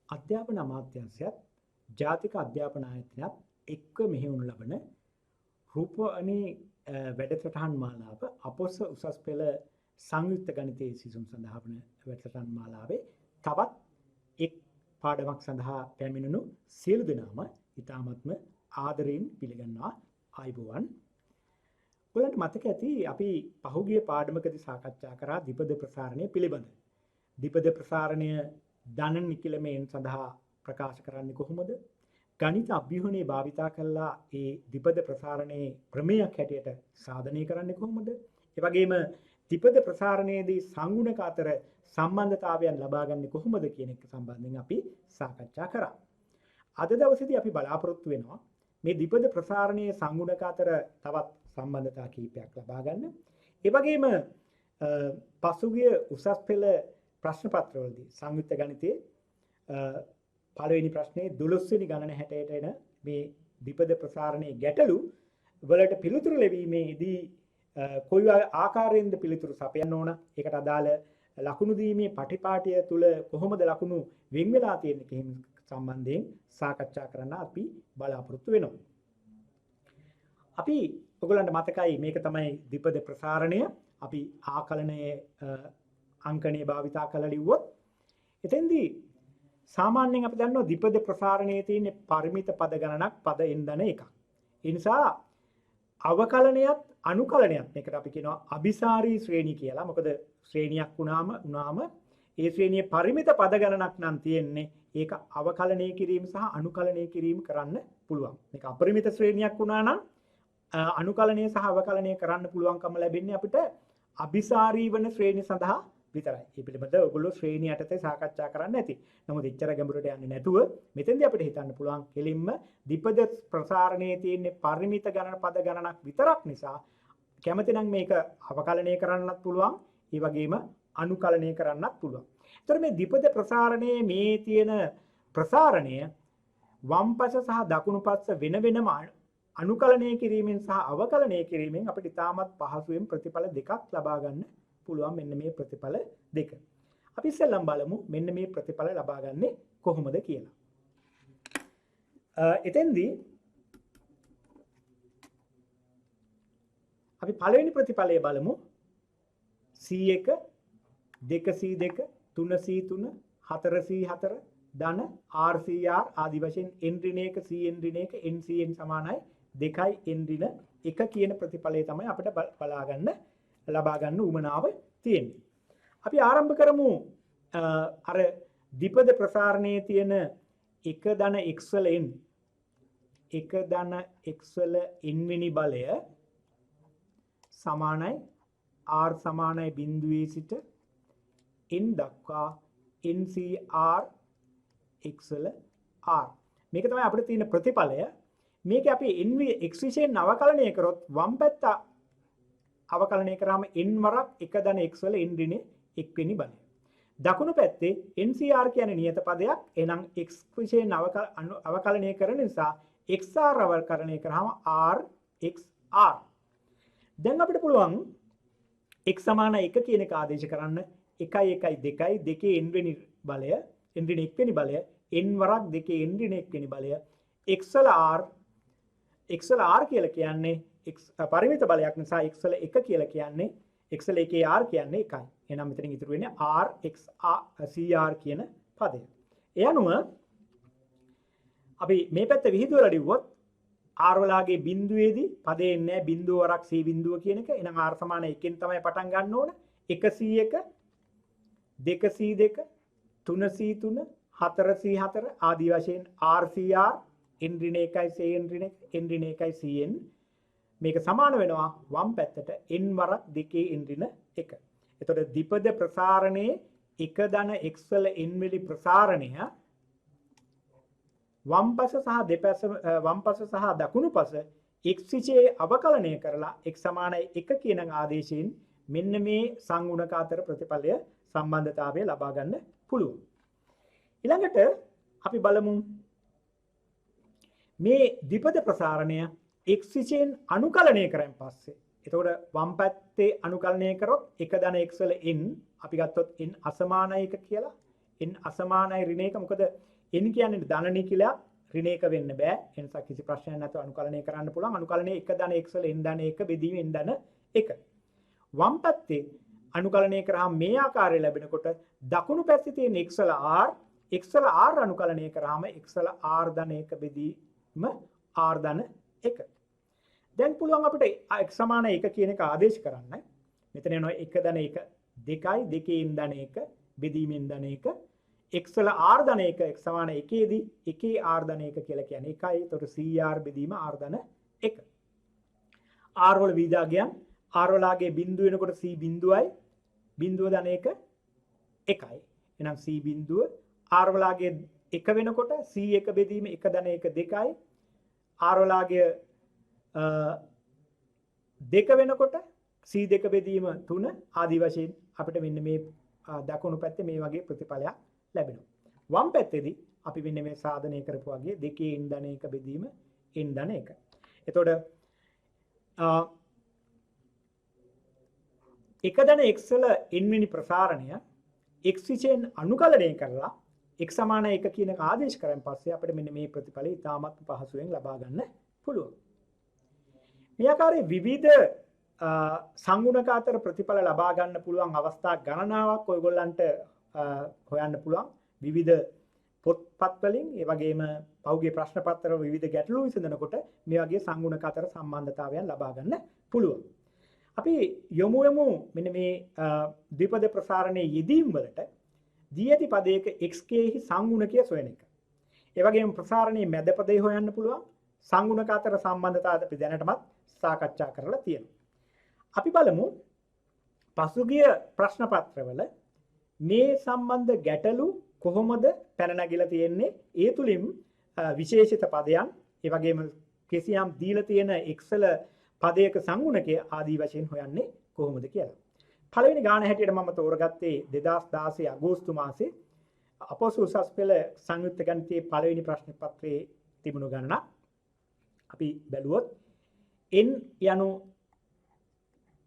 අධ්‍යාපන අමාත්‍යාංශයත් ජාතික අධ්‍යාපන ආයතනයත් එක්ව මෙහෙයවනු ලබන රූපවාහිනී වැඩසටහන් මාලාව අපොස උසස් පෙළ සංයුක්ත ගණිතයේ සිසුන් සඳහා වන වැඩසටහන් මාලාවේ තවත් එක් පාඩමක් සඳහා පැමිණුණු සියලු දෙනාම ඉතාමත්ම ආදරයෙන් පිළිගන්නවා. ආයුබෝවන්. ඔයාලට මතක ඇති අපි පහුගිය පාඩමකදී සාකච්ඡා කරා ද්විපද ප්‍රසාරණය පිළිබඳ. ද්විපද ප්‍රසාරණය ධන නිකිලමෙන් සඳහා ප්‍රකාශ කරන්නේ කොහොමද? ගණිත අභ්‍යුහනේ භාවිතා කළා ඒ ද්විපද ප්‍රසාරණයේ ප්‍රමේයක් හැටියට සාධනය කරන්නේ කොහොමද? ඒ වගේම ද්විපද ප්‍රසාරණයේදී සංගුණක අතර සම්බන්ධතාවයන් ලබා ගන්නේ කොහොමද කියන එක සම්බන්ධයෙන් අපි සාකච්ඡා කරා. අද දවසේදී අපි බලාපොරොත්තු වෙනවා මේ ද්විපද ප්‍රසාරණයේ සංගුණක අතර තවත් සම්බන්ධතා කිහිපයක් ලබා ගන්න. ඒ වගේම පසුගිය උසස් පෙළ ප්‍රශ්න පත්‍රවලදී සංයුක්ත ගණිතයේ පළවෙනි ප්‍රශ්නේ 12 වෙනි ගණන හැටයට එන මේ ද්විපද ප්‍රසාරණයේ ගැටලු වලට පිළිතුරු ලැබීමේදී කොයි ආකාරයෙන්ද පිළිතුරු සපයන්න ඕන? ඒකට අදාළ ලකුණු දීමේ පටිපාටිය තුල කොහොමද ලකුණු වෙන් වෙලා තියෙන්නේ කියන සම්බන්ධයෙන් සාකච්ඡා කරන්න අපි බලාපොරොත්තු වෙනවා. අපි ඔයගොල්ලන්ට මතකයි මේක තමයි ද්විපද ප්‍රසාරණය. අපි ආකලනයේ අංකණයේ භාවිතා කරලා ලිව්වොත් එතෙන්දී සාමාන්‍යයෙන් අපි දන්නවා ද්විපද ප්‍රසාරණයේ තියෙන පරිමිත පද ගණනක් පද එන්දන එකක්. ඒ නිසා අවකලනයත් අනුකලනයත් මේකට අපි කියනවා අபிසාරී ශ්‍රේණි කියලා. මොකද ශ්‍රේණියක් වුණාම ඒ ශ්‍රේණියේ පරිමිත පද ගණනක් නම් තියෙන්නේ ඒක අවකලනය කිරීම සහ අනුකලනය කිරීම කරන්න පුළුවන්. මේක අපරිමිත ශ්‍රේණියක් වුණා නම් අනුකලනය සහ අවකලනය කරන්න පුළුවන්කම ලැබෙන්නේ අපිට අபிසාරී වන ශ්‍රේණි සඳහා විතරයි. මේ පිළිබඳව ඔයගොල්ලෝ ශ්‍රේණිය යටතේ සාකච්ඡා කරන්න ඇති. නමුත් එච්චර ගැඹුරට යන්නේ නැතුව මෙතෙන්දී අපිට හිතන්න පුළුවන් කෙලින්ම ද්විපද ප්‍රසාරණයේ තියෙන පරිමිත ගණන පද ගණනක් විතරක් නිසා කැමති නම් මේක අවකලනය කරන්නත් පුළුවන්. ඒ වගේම අනුකලනය කරන්නත් පුළුවන්. ඒතර මේ ද්විපද ප්‍රසාරණයේ මේ තියෙන ප්‍රසාරණය වම් පස සහ දකුණු පස වෙන වෙනම අනුකලනය කිරීමෙන් සහ අවකලනය කිරීමෙන් අපිට ඉතාමත් පහසුවෙන් ප්‍රතිඵල දෙකක් ලබා ගන්න පුළුවන්. මෙන්න මේ ප්‍රතිඵල දෙක. අපි ඉස්සෙල්ලම බලමු මෙන්න මේ ප්‍රතිඵල ලබා ගන්නේ කොහොමද කියලා. එතෙන්දී අපි පළවෙනි ප්‍රතිඵලය බලමු. C1 2C2 3C3 4C4 ධන RCR ආදි වශයෙන් n ඍණ 1 cn ඍණ 1 ncn සමානයි 2 n ඍණ 1 කියන ප්‍රතිඵලය තමයි අපිට ලබා ගන්න උවමනාව තියෙන්නේ. අපි ආරම්භ කරමු අර ද්විපද ප්‍රසාරණයේ තියෙන 1 ධන x වල n 1 ධන x වල n වෙනි බලය සමානයි r සමානයි බිඳුවේ සිට n දක්වා ncr x වල r. මේක තමයි අපිට තියෙන ප්‍රතිඵලය. මේක අපි x විශේෂයෙන් අවකලනය කරොත් වම් පැත්ත අවකලනය කරාම n වරක් 1 ධන x වල n ඍණ 1 වෙනි බලය. දකුණු පැත්තේ ncr කියන්නේ නියත පදයක්. එහෙනම් x විශේෂයෙන් අවකලනය කරන නිසා xr අවකලනය කරාම r xr. දැන් අපිට පුළුවන් x සමාන 1 කියන එක ආදේශ කරන්න 1 1 2 2 n වෙනි බලය n ඍණ 1 වෙනි බලය n වරක් 2 n ඍණ 1 වෙනි බලය x වල r කියලා කියන්නේ x පරිමිත බලයක් නිසා x වල 1 කියලා කියන්නේ x වල 1 r කියන්නේ 1යි. එහෙනම් මෙතනින් ඉතුරු වෙන්නේ r x cr කියන පදය. ඒ අනුව අපි මේ පැත්ත විහිදුවලා ලිව්වොත් r වලාගේ බිඳුවේදී පදේ එන්නේ බිඳුව වරක් c බිඳුව කියන එක. එහෙනම් r සමාන 1ෙන් තමයි පටන් ගන්න ඕන. 1c1 2c2 3c3 4c4 ආදී වශයෙන් rcr n ඍණ 1යි cn ඍණ 1 n ඍණ 1යි cn මේක සමාන වෙනවා වම් පැත්තට n වරක් 2 n ඍණ 1. එතකොට ද්විපද ප්‍රසාරණයේ 1 ධන x වල n වෙනි ප්‍රසාරණය වම් පස සහ දකුණු පස x විෂයේ අවකලනය කරලා x සමානයි 1 කියන ආදේශයෙන් මෙන්න මේ සංගුණක අතර ප්‍රතිඵලය සම්බන්ධතාවය ලබා ගන්න පුළුවන්. ඊළඟට අපි බලමු මේ ද්විපද ප්‍රසාරණය x විෂයෙන් අනුකලනය කරන් පස්සේ. එතකොට වම් පැත්තේ අනුකලනය කරොත් 1 ධන x වල n අපි ගත්තොත් n අසමානයි 1 කියලා. n අසමානයි ඍණ 1. මොකද n කියන්නේ ධන නිකිලයක් ඍණයක වෙන්න බෑ. ඒ නිසා කිසි ප්‍රශ්නයක් නැතුව අනුකලනය කරන්න පුළුවන්. අනුකලනය 1 ධන x වල n ධන 1 බෙදීම n ධන 1. වම් පැත්තේ අනුකලනය කරාම මේ ආකාරය ලැබෙනකොට දකුණු පැත්තේ තියෙන x වල r අනුකලනය කරාම x වල r ධන 1 බෙදීම r ධන 1. දැන් පුළුවන් අපිට x සමාන 1 කියන එක ආදේශ කරන්න. මෙතන එනවා 1 ධන 1 2යි 2 n ධන 1 බෙදීමෙන් ධන 1 x වල r ධන 1 x සමාන 1 දී 1 r ධන 1 කියලා කියන්නේ 1යි. එතකොට cr බෙදීම r ධන 1. r වල විභාගයන් r වලගේ බිඳුව වෙනකොට c බිඳුවයි බිඳුව ධන 1 1යි. එහෙනම් c බිඳුව r වලගේ 1 වෙනකොට c1 බෙදීම 1 ධන 1 2යි. r වලගේ 2 වෙනකොට c2 බෙදීම 3 ආදී වශයෙන් අපිට මෙන්න මේ දකුණු පැත්තේ මේ වගේ ප්‍රතිඵලයක් ලැබෙනවා. වම් පැත්තේදී අපි මෙන්න මේ සාධනය කරපු වගේ 2 n ධන 1 බෙදීම n ධන 1. එතකොට 1 ධන x වල n වෙනි ප්‍රසාරණය x විශේෂයෙන් අනුකලනය කරලා x සමාන 1 කියන එක ආදේශ කරන් පස්සේ අපිට මෙන්න මේ ප්‍රතිඵලය ඉතාමත් පහසුවෙන් ලබා ගන්න පුළුවන්. මේ ආකාරයේ විවිධ සංගුණක අතර ප්‍රතිඵල ලබා ගන්න පුළුවන් අවස්ථා ගණනාවක් ඔයගොල්ලන්ට හොයන්න පුළුවන්. විවිධ පොත්පත් වලින් ඒ වගේම පහුගිය ප්‍රශ්න පත්‍ර වල විවිධ ගැටලු විසඳනකොට මේ වගේ සංගුණක අතර සම්බන්ධතාවයන් ලබා ගන්න පුළුවන්. අපි යොමු මෙන්න මේ ද්විපද ප්‍රසාරණයේ යෙදීම් වලට දී ඇති පදයක xk හි සංගුණකය සොයන එක. ඒ වගේම ප්‍රසාරණයේ මැද පදේ හොයන්න පුළුවන්. සංගුණක අතර සම්බන්ධතාවය අපි දැනටමත් සාකච්ඡා කරලා තියෙනවා. අපි බලමු පසුගිය ප්‍රශ්න පත්‍රවල මේ සම්බන්ධ ගැටලු කොහොමද පැන නැගිලා තියෙන්නේ? ඒ තුලින් විශේෂිත පදයන්, ඒ වගේම කිසියම් දීලා තියෙන එක්සල පදයක සංගුණකය ආදී වශයෙන් හොයන්නේ කොහොමද කියලා. පළවෙනි ගාන හැටියට මම තෝරගත්තේ 2016 අගෝස්තු මාසේ අපොස උසස් පෙළ සංයුක්ත ගණිතයේ පළවෙනි ප්‍රශ්න පත්‍රයේ තිබුණු ගණන. අපි බැලුවොත් n යනු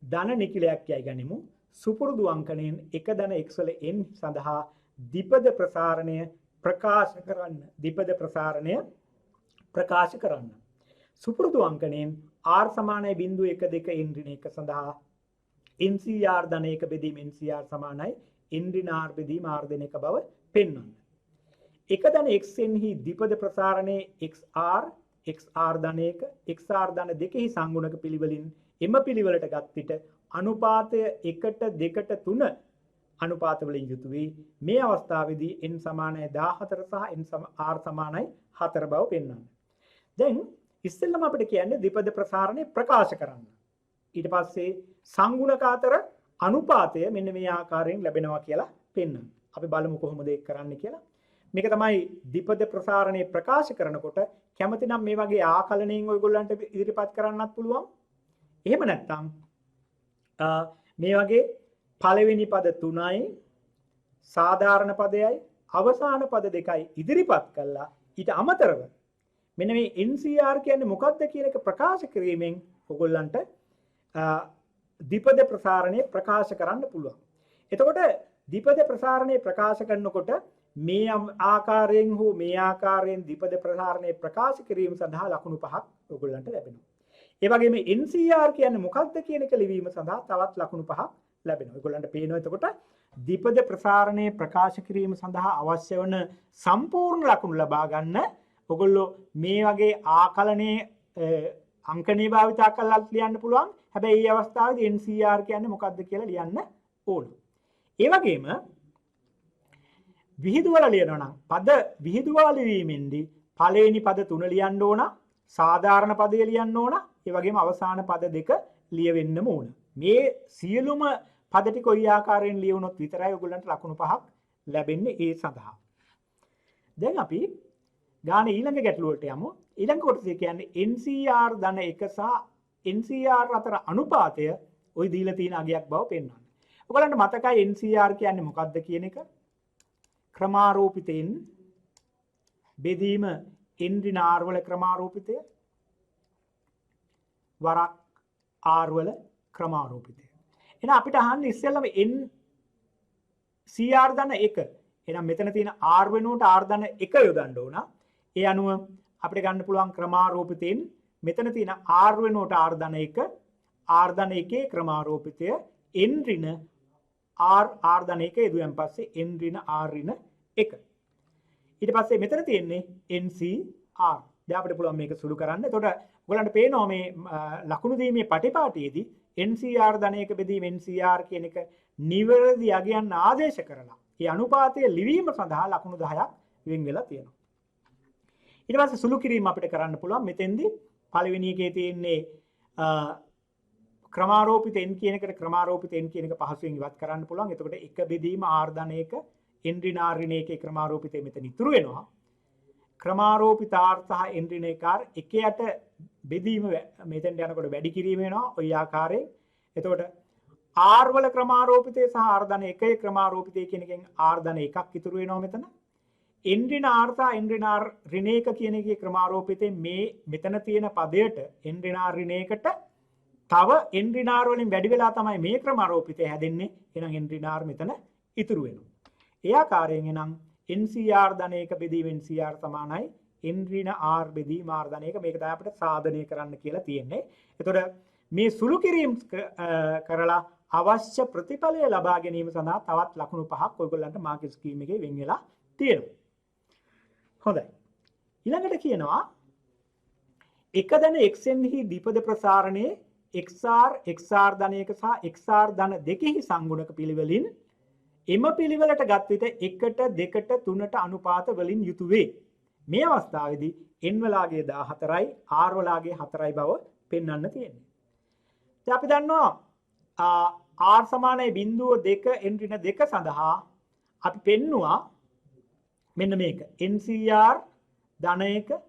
ධන නිකිලයක් යයි ගනිමු. සුපුරුදු අංකණයෙන් 1 ධන x වල n සඳහා ද්විපද ප්‍රසාරණය ප්‍රකාශ කරන්න. සුපුරුදු අංකණයෙන් r සමානයි 0.12 n ඍණ 1 සඳහා ncr ධන 1 බෙදීම ncr සමානයි n ඍණ r බෙදීම r ධන 1 බව පෙන්වන්න. 1 ධන xn හි ද්විපද ප්‍රසාරණයේ xr ධන 1 xr ධන 2 හි සංගුණක පිළිවෙලින් එම පිළිවෙලට ගත් විට අනුපාතය 1ට 2ට 3 අනුපාත වලින් යුතු වේ. මේ අවස්ථාවේදී n සමානයි 14 සහ r සමානයි 4 බව පෙන්වන්න. දැන් ඉස්සෙල්ලම අපිට කියන්නේ ද්විපද ප්‍රසාරණය ප්‍රකාශ කරන්න. ඊට පස්සේ සංගුණක අතර අනුපාතය මෙන්න මේ ආකාරයෙන් ලැබෙනවා කියලා පෙන්වන්න. අපි බලමු කොහොමද ඒක කරන්නේ කියලා. මේක තමයි ද්විපද ප්‍රසාරණය ප්‍රකාශ කරනකොට කැමති නම් මේ වගේ ආකලනයෙන් ඔයගොල්ලන්ට ඉදිරිපත් කරන්නත් පුළුවන්. එහෙම නැත්නම් මේ වගේ පළවෙනි පද 3යි සාධාරණ පදයයි අවසාන පද 2යි ඉදිරිපත් කළා. ඊට අමතරව මෙන්න මේ NCR කියන්නේ මොකක්ද කියන එක ප්‍රකාශ කිරීමෙන් ඔයගොල්ලන්ට ද්විපද ප්‍රසාරණය ප්‍රකාශ කරන්න පුළුවන්. එතකොට ද්විපද ප්‍රසාරණය ප්‍රකාශ කරනකොට මේ ආකාරයෙන් හෝ මේ ආකාරයෙන් ද්විපද ප්‍රසාරණය ප්‍රකාශ කිරීම සඳහා ලකුණු 5ක් ඔයගොල්ලන්ට ලැබෙනවා. ඒ වගේම NCR කියන්නේ මොකක්ද කියන එක ලිවීම සඳහා තවත් ලකුණු 5ක් ලැබෙනවා. ඔයගොල්ලන්ට පේනවා එතකොට ද්විපද ප්‍රසාරණය ප්‍රකාශ කිරීම සඳහා අවශ්‍ය වන සම්පූර්ණ ලකුණු ලබා ගන්න ඔයගොල්ලෝ මේ වගේ ආකලනයේ අංකණේ භාවිතා කරලා ලියන්න පුළුවන්. හැබැයි මේ අවස්ථාවේදී NCR කියන්නේ මොකක්ද කියලා ලියන්න ඕන. ඒ වගේම විහිදුවල ලියනවා නම් පද විහිදුවල ලිවීමෙන්දී පළවෙනි පද 3 ලියන්න ඕන, සාධාරණ පදය ලියන්න ඕන, ඒ වගේම අවසාන පද 2 ලියවෙන්නම ඕන. මේ සියලුම පද ටික කොයි ආකාරයෙන් ලියවුනොත් විතරයි ඔයගොල්ලන්ට ලකුණු 5ක් ලැබෙන්නේ ඒ සඳහා. දැන් අපි ගාන ඊළඟ ගැටලුව වලට යමු. ඊළඟ කොටසේ කියන්නේ NCR ධන 1 සහ NCR අතර අනුපාතය ওই දීලා තියෙන අගයක් බව පෙන්වන්න. ඔයගොල්ලන්ට මතකයි NCR කියන්නේ මොකක්ද කියන එක? ක්‍රමාරෝපිතෙන් බෙදීම n ඍණ r වල ක්‍රමාරෝපිතය වරක් r වල ක්‍රමාරෝපිතය. එහෙනම් අපිට අහන්නේ ඉස්සෙල්ලම n cr ධන 1 එහෙනම් මෙතන තියෙන r වෙනුවට r ධන 1 යොදන්න ඕන. ඒ අනුව අපිට ගන්න පුළුවන් ක්‍රමාරෝපිතයෙන් මෙතන තියෙන r වෙනුවට r ධන 1 r ධන 1 ක්‍රමාරෝපිතය n ඍණ r ධන 1 යෙදුවෙන් පස්සේ n ඍණ r ඍණ 1. ඊට පස්සේ මෙතන තියෙන්නේ ncr. දැන් අපිට පුළුවන් මේක සුළු කරන්න. එතකොට ඔයගලන්ට පේනවා මේ ලකුණු දීමේ පටිපාටියේදී ncr ධනයක බෙදීම ncr කියන එක නිවැරදි යගයන් ආදේශ කරලා ඒ අනුපාතය ලිවීම සඳහා ලකුණු 10ක් වෙන් වෙලා තියෙනවා. ඊට පස්සේ සුළු කිරීම අපිට කරන්න පුළුවන්. මෙතෙන්දී පළවෙනි එකේ තියෙන්නේ ක්‍රමාරෝපිත n කියන එකට ක්‍රමාරෝපිත n කියන එක පහසුවෙන් ඉවත් කරන්න පුළුවන්. එතකොට එක බෙදීම r ධනයක n ඍණ r ඍණ 1 ක්‍රමාරෝපිතේ මෙතන ඉතුරු වෙනවා. ක්‍රමාරෝපිත r සහ n ඍණ 1 r එකයට බෙදීම මෙතෙන්ට යනකොට වැඩි කිරීම වෙනවා ওই ආකාරයෙන්. එතකොට r වල ක්‍රමාරෝපිතය සහ r ධන 1 ක්‍රමාරෝපිතය කියන එකෙන් r ධන 1ක් ඉතුරු වෙනවා මෙතන. n ඍණ r සහ n ඍණ r ඍණ 1 කියන එකේ ක්‍රමාරෝපිතේ මේ මෙතන තියෙන පදයට n ඍණ r ඍණ 1ට තව n ඍණ r වලින් වැඩි වෙලා තමයි මේ ක්‍රමාරෝපිතය හැදෙන්නේ. එහෙනම් n ඍණ r මෙතන ඉතුරු වෙනවා. ඒ ආකාරයෙන් එනම් ncr ධන 1 බෙදීම ncr සමානයි n ඍණ r බෙදීම r ධන 1. මේක තමයි අපිට සාධනය කරන්න කියලා තියෙන්නේ. එතකොට මේ සුළු කිරීම කරලා අවශ්‍ය ප්‍රතිඵලය ලබා ගැනීම සඳහා තවත් ලකුණු 5ක් ඔයගොල්ලන්ට මාකට් ස්කීම් එකේ වෙන් වෙලා තියෙනවා. හොඳයි. ඊළඟට කියනවා එක ධන xn හි ද්විපද ප්‍රසාරණයේ xr xr ධන 1 සහ xr ධන 2 සංගුණක පිළිවෙලින් එම පිළිවෙලට ගත් විට 1ට 2ට 3ට අනුපාත වලින් යුතු වේ. මේ අවස්ථාවේදී n වලාගේ 14යි r වලාගේ 4යි බව පෙන්වන්න තියෙන්නේ. දැන් අපි දන්නවා r සමානයි 0.2 n ඍණ 2 සඳහා අපි පෙන්නුවා මෙන්න මේක ncr ධන 1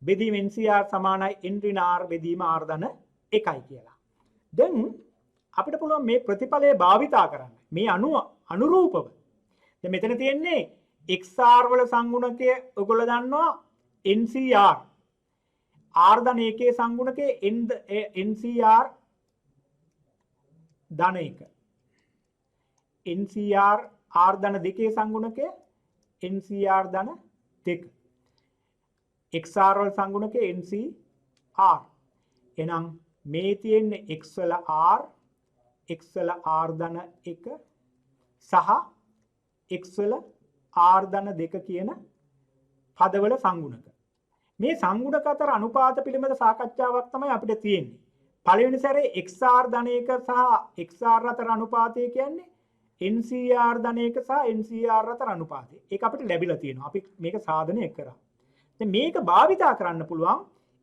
බෙදීම ncr සමානයි n ඍණ r බෙදීම r ධන 1යි කියලා. දැන් අපිට පුළුවන් මේ ප්‍රතිඵලය භාවිතා කරන්න. මේ අනුරූපව. දැන් මෙතන තියෙන්නේ xr වල සංගුණකය ඔයගොල්ලෝ දන්නවා ncr r ධන 1 සංගුණකයේ ncr ධන 1 ncr r ධන 2 සංගුණකය ncr ධන 2 xr වල සංගුණකය ncr. එහෙනම් මේ තියෙන්නේ x වල r x වල r ධන 1 සහ x වල r ධන 2 කියන පදවල සංගුණක. මේ සංගුණක අතර අනුපාත පිළිබඳ සාකච්ඡාවක් තමයි අපිට තියෙන්නේ. පළවෙනි සැරේ xr ධන 1 සහ xr අතර අනුපාතය කියන්නේ ncr ධන 1 සහ ncr අතර අනුපාතය. ඒක අපිට ලැබිලා තියෙනවා. අපි මේක සාධනය කරා. දැන් මේක භාවිතා කරන්න පුළුවන්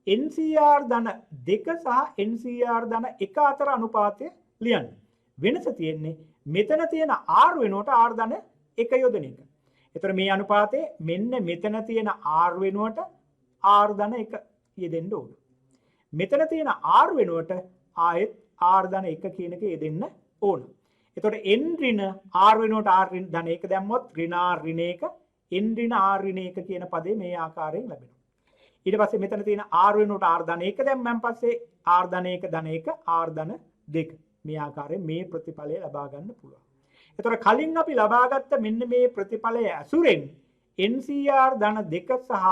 ncr ධන 2 සහ ncr ධන 1 අතර අනුපාතය ලියන්න. වෙනස තියෙන්නේ මෙතන තියෙන r වෙනුවට r ධන 1 යොදන එක. ඒතර මේ අනුපාතයේ මෙන්න මෙතන තියෙන r වෙනුවට r ධන 1 යෙදෙන්න ඕන. මෙතන තියෙන r වෙනුවට ආයෙත් r ධන 1 කියන එක යෙදෙන්න ඕන. එතකොට n ඍණ r වෙනුවට r ධන 1 දැම්මොත් ඍණ r ඍණ 1 n ඍණ r ඍණ 1 කියන පදේ මේ ආකාරයෙන් ලැබෙනවා. ඊට පස්සේ මෙතන තියෙන r වෙනුවට r ධන 1 දැම්මන් පස්සේ r ධන 1 ධන 1 r ධන 2 මේ ආකාරයෙන් මේ ප්‍රතිඵලය ලබා ගන්න පුළුවන්. එතකොට කලින් අපි ලබාගත්ත මෙන්න මේ ප්‍රතිඵලය ඇසුරෙන් ncr ධන 2 සහ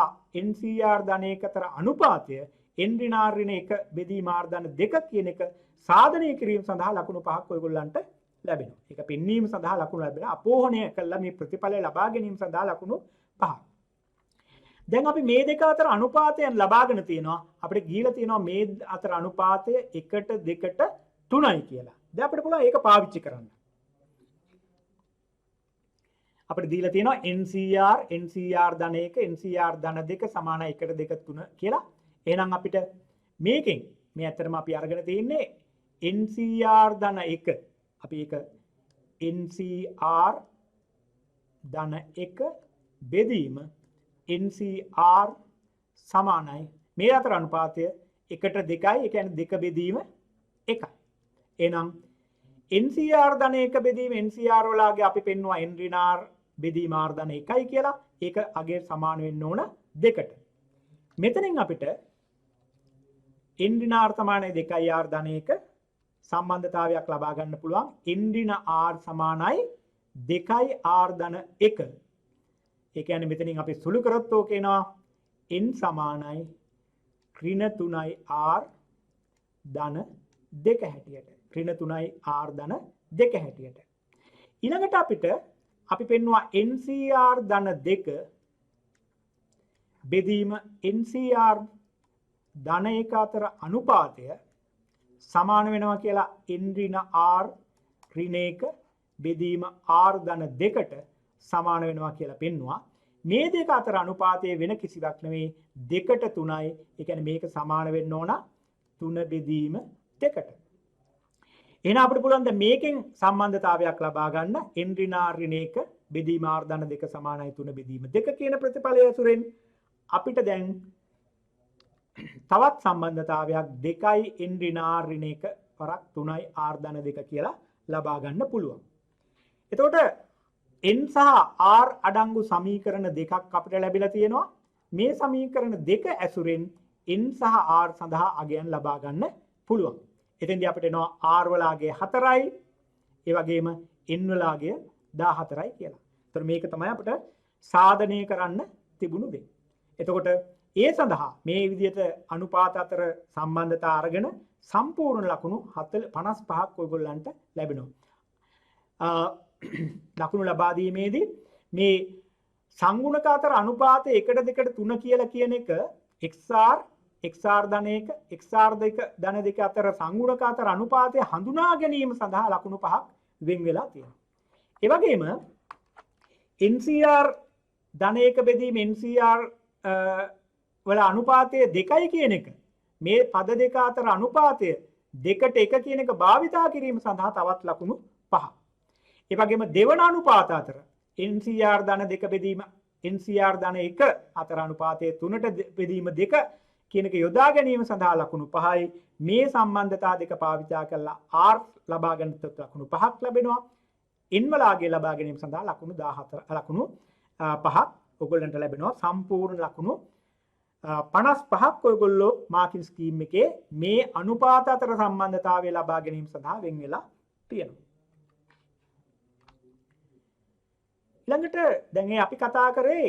ncr ධන 1 අතර අනුපාතය n ඍණ r ඍණ 1 බෙදීම r ධන 2 කියන එක සාධනය කිරීම සඳහා ලකුණු 5ක් ඔයගොල්ලන්ට ලැබෙනවා. ඒක පෙන්වීම සඳහා ලකුණු ලැබෙනවා. අපෝහණය කළා මේ ප්‍රතිඵලය ලබා ගැනීම සඳහා ලකුණු 5ක්. දැන් අපි මේ දෙක අතර අනුපාතයන් ලබාගෙන තියෙනවා. අපිට ගිහිලා තියෙනවා මේ අතර අනුපාතය 1ට 2ට 3යි කියලා. දැන් අපිට පුළුවන් ඒක පාවිච්චි කරන්න. අපිට දීලා තියෙනවා ncr ධන 1 ncr ධන 2 සමානයි 1ට 2 3 කියලා. එහෙනම් අපිට මේකෙන් මේ ඇත්තටම අපි අරගෙන තියෙන්නේ ncr ධන 1 අපි ඒක ncr ධන 1 බෙදීම ncr සමානයි මේ අතර අනුපාතය 1ට 2යි. ඒ කියන්නේ 2 බෙදීම 1යි. එහෙනම් ncr ධන 1 බෙදීම ncr වලගේ අපි පෙන්නුවා n ඍණ r බෙදීම r ධන 1යි කියලා. ඒක අගේ සමාන වෙන්න ඕන 2ට. මෙතනින් අපිට n ඍණ r සමානයි 2යි r ධන 1 සම්බන්ධතාවයක් ලබා ගන්න පුළුවන්. n ඍණ r සමානයි 2යි r ධන 1. ඒ කියන්නේ මෙතනින් අපි සුළු කරොත් ඕක එනවා n සමානයි ඍණ 3යි r ධන 2 හැටියට. ඍණ 3යි r ධන 2 හැටියට. ඊළඟට අපිට අපි පෙන්නවා ncr ධන 2 බෙදීම ncr ධන 1 අතර අනුපාතය සමාන වෙනවා කියලා n ඍණ r ඍණ 1 බෙදීම r ධන 2ට සමාන වෙනවා කියලා පෙන්නවා. මේ දෙක අතර අනුපාතය වෙන කිසිවක් නෙවෙයි 2ට 3යි. ඒ කියන්නේ මේක සමාන වෙන්න ඕන 3 බෙදීම 2ට. එහෙනම් අපිට පුළුවන් ද මේකෙන් සම්බන්ධතාවයක් ලබා ගන්න n ඍණ r ඍණ 1 බෙදීම r ධන 2 සමානයි 3 බෙදීම 2 කියන ප්‍රතිඵලය ඇසුරෙන් අපිට දැන් තවත් සම්බන්ධතාවයක් 2යි n ඍණ r ඍණ 1 වරක් 3යි r ධන 2 කියලා ලබා ගන්න පුළුවන්. එතකොට n සහ r අඩංගු සමීකරණ දෙකක් අපිට ලැබිලා තියෙනවා. මේ සමීකරණ දෙක ඇසුරෙන් n සහ r සඳහා අගයන් ලබා ගන්න පුළුවන්. එතෙන්දී අපිට එනවා r වල අගය 4යි, ඒ වගේම n වල අගය 14යි කියලා. ඒතර මේක තමයි අපිට සාධනය කරන්න තිබුණු දේ. එතකොට ඒ සඳහා මේ විදිහට අනුපාත අතර සම්බන්ධතා අරගෙන සම්පූර්ණ ලකුණු 55ක් ඔයගොල්ලන්ට ලැබෙනවා. ලකුණු ලබා දීමේදී මේ සංගුණක අතර අනුපාතය 1ට 2ට 3 කියලා කියන එක xr xr ධන 1 xr 2 ධන 2 අතර සංගුණක අතර අනුපාතය හඳුනා ගැනීම සඳහා ලකුණු 5ක් වෙන් වෙලා තියෙනවා. ඒ වගේම ncr ධන 1 බෙදීම ncr වල අනුපාතය 2යි කියන එක මේ පද දෙක අතර අනුපාතය 2ට 1 කියන එක භාවිතා කිරීම සඳහා තවත් ලකුණු 5ක්. ඒ වගේම දෙවන අනුපාත අතර ncr ධන 2 බෙදීම ncr ධන 1 අතර අනුපාතය 3ට බෙදීම 2 කියන එක යොදා ගැනීම සඳහා ලකුණු 5යි. මේ සම්බන්ධතා දෙක පාවිච්චි කරලා r ලබා ගන්නත් ලකුණු 5ක් ලැබෙනවා. n වලාගේ ලබා ගැනීම සඳහා ලකුණු 14 ලකුණු 5ක් ඔයගොල්ලන්ට ලැබෙනවා. සම්පූර්ණ ලකුණු 55ක් ඔයගොල්ලෝ මාකින් ස්කීම් එකේ මේ අනුපාත අතර සම්බන්ධතාවය ලබා ගැනීම සඳහා වෙන් වෙලා තියෙනවා. ඊළඟට දැන් අපි කතා කරේ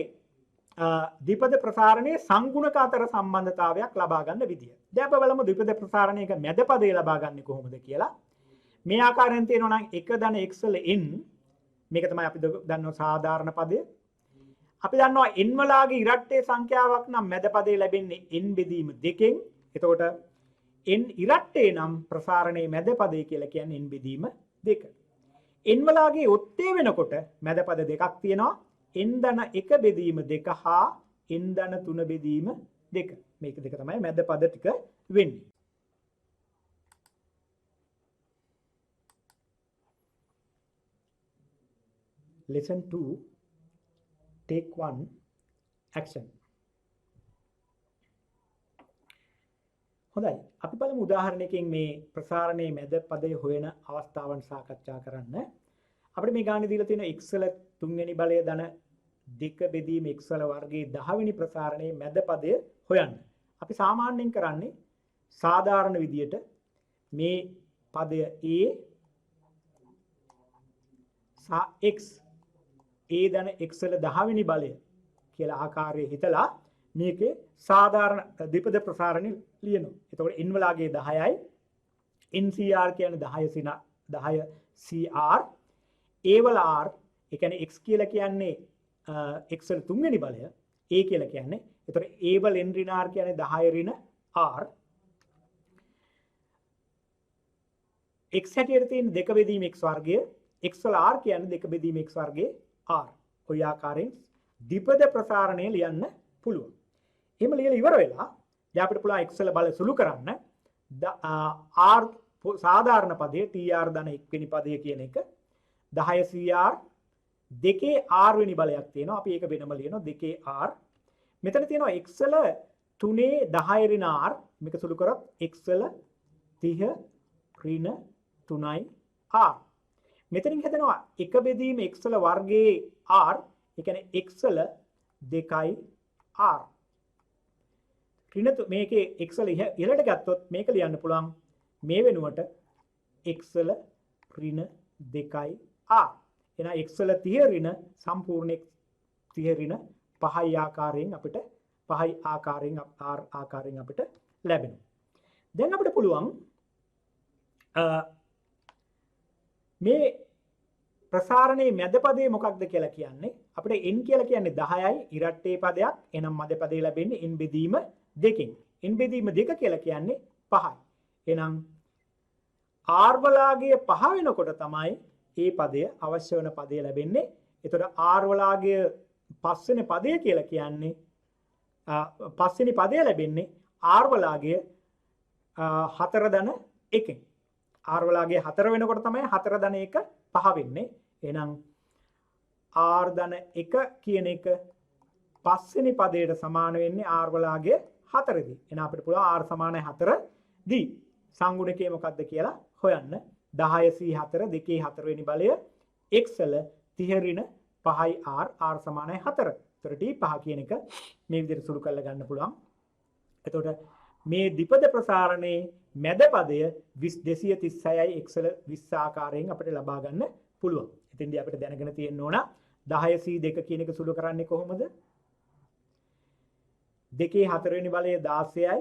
ද්විපද ප්‍රසාරණයේ සංගුණක අතර සම්බන්ධතාවයක් ලබා ගන්න විදිය. දැන් අපි බලමු ද්විපද ප්‍රසාරණයක මැද පදේ ලබා ගන්නේ කොහොමද කියලා. මේ ආකාරයෙන් තියෙනවා නම් 1 ධන x වල n මේක තමයි අපි දන්නව සාධාරණ පදය. අපි දන්නවා n වලාගේ ඉරට්ටේ සංඛ්‍යාවක් නම් මැද පදේ ලැබෙන්නේ n බෙදීම 2කින්. එතකොට n ඉරට්ටේ නම් ප්‍රසාරණයේ මැද පදේ කියලා කියන්නේ n බෙදීම 2. n වලාගේ ඔත්තේ වෙනකොට මැද පද දෙකක් තියෙනවා. n ධන 1 බෙදීම 2 හා n ධන 3 බෙදීම 2. මේක දෙක තමයි මැද පද ටික වෙන්නේ. Lesson 2 take 1 action. හොඳයි. අපි බලමු උදාහරණයකින් මේ ප්‍රසාරණයේ මැද පදයේ හොයන අවස්ථාවන් සාකච්ඡා කරන්න. අපිට මේ ගානේ දීලා තියෙන x වල 3 වෙනි බලය ධන 2 බෙදීම x වල වර්ගයේ 10 වෙනි ප්‍රසාරණයේ මැද පදය හොයන්න. අපි සාමාන්‍යයෙන් කරන්නේ සාධාරණ විදියට මේ පදය a සහ x a ධන x වල 10 වෙනි බලය කියලා ආකාරයේ හිතලා මේකේ සාධාරණ ද්විපද ප්‍රසාරණය ලියනවා. එතකොට n වලාගේ 10යි ncr කියන්නේ 10 cr a වල r ඒ කියන්නේ x කියලා කියන්නේ x වල 3 වෙනි බලය a කියලා කියන්නේ. එතකොට a වල n ඍණ r කියන්නේ 10 ඍණ r x හැටියට තියෙන 2 බෙදීම x වර්ගය x වල r කියන්නේ 2 බෙදීම x වර්ගයේ r. ඔය ආකාරයෙන් ද්විපද ප්‍රසාරණය ලියන්න පුළුවන්. එහෙම ලියලා ඉවර වෙලා දැන් අපිට පුළුවන් x වල බල සුළු කරන්න r සාධාරණ පදයේ tr ධන 1 වෙනි පදය කියන එක 10 cr දෙකේ r වෙනි බලයක් තියෙනවා. අපි ඒක වෙනම ලියනවා දෙකේ r. මෙතන තියෙනවා x වල 3 10 ඍණ r මේක සුළු කරොත් x වල 30 ඍණ 3යි r. මෙතනින් හදනවා 1 බෙදීම x වල වර්ගයේ r ඒ කියන්නේ x වල 2යි r. ඍණ මේකේ x වල ඉහළට ගත්තොත් මේක ලියන්න පුළුවන් මේ වෙනුවට x වල ඍණ 2යි r. එහෙනම් x වල 30 ඍණ සම්පූර්ණ 30 ඍණ 5යි ආකාරයෙන් අපිට 5යි ආකාරයෙන් r ආකාරයෙන් අපිට ලැබෙනවා. දැන් අපිට පුළුවන් මේ ප්‍රසාරණයේ මැද පදේ මොකක්ද කියලා කියන්නේ අපිට n කියලා කියන්නේ 10යි ඉරට්ටේ පදයක්. එහෙනම් මැද පදේ ලැබෙන්නේ n බෙදීම 2කින්. n බෙදීම 2 කියලා කියන්නේ 5යි. එහෙනම් r වලාගේ 5 වෙනකොට තමයි මේ පදය අවශ්‍ය වෙන පදය ලැබෙන්නේ. එතකොට r වලාගේ 5 වෙනි පදය කියලා කියන්නේ 5 වෙනි පදය ලැබෙන්නේ r වලාගේ 4 ධන 1කින්. r වලාගේ 4 වෙනකොට තමයි 4 ධන 1 5 වෙන්නේ. එහෙනම් r ධන 1 කියන එක 5 වෙනි පදයට සමාන වෙන්නේ r වලාගේ 4 දී. එහෙනම් අපිට පුළුවන් r සමානයි 4 දී. සංගුණකය මොකක්ද කියලා හොයන්න. 10 4 2 4 වෙනි බලය x වල 30 ඍණ 5යි r r සමානයි 4. එතකොට t 5 කියන එක මේ විදිහට සුළු කරලා ගන්න පුළුවන්. එතකොට මේ ද්විපද ප්‍රසාරණයේ මැද පදය 236යි x වල 20 ආකාරයෙන් අපිට ලබා ගන්න පුළුවන්. එතෙන්දී අපිට දැනගෙන තියෙන්න ඕන 10c2 කියන එක සුළු කරන්නේ කොහොමද? 2 4 වෙනි බලය 16යි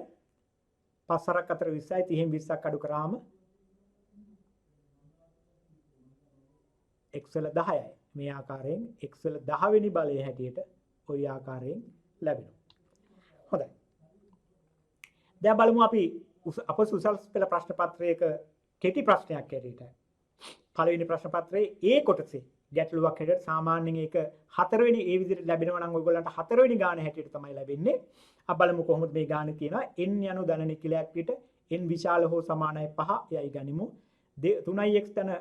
5 4ක් 4 20යි 30න් 20ක් අඩු කරාම x වල 10යි. මේ ආකාරයෙන් x වල 10 වෙනි බලය හැටියට ওই ආකාරයෙන් ලැබෙනවා. හොඳයි. දැන් බලමු අපි අපොස උසස් පෙළ ප්‍රශ්න පත්‍රයක කෙටි ප්‍රශ්නයක් හැටියට. පළවෙනි ප්‍රශ්න පත්‍රයේ A කොටසේ ගැටලුවක් හැටියට සාමාන්‍යයෙන් ඒක 4 වෙනි ඒ විදිහට ලැබෙනවා නම් ඔයගොල්ලන්ට 4 වෙනි ගාන හැටියට තමයි ලැබෙන්නේ. අපි බලමු කොහොමද මේ ගාන තියෙනවා. n යනු ධන නිකිලයක් විට n විශාල හෝ සමානයි 5 යයි ගනිමු. 3x ධන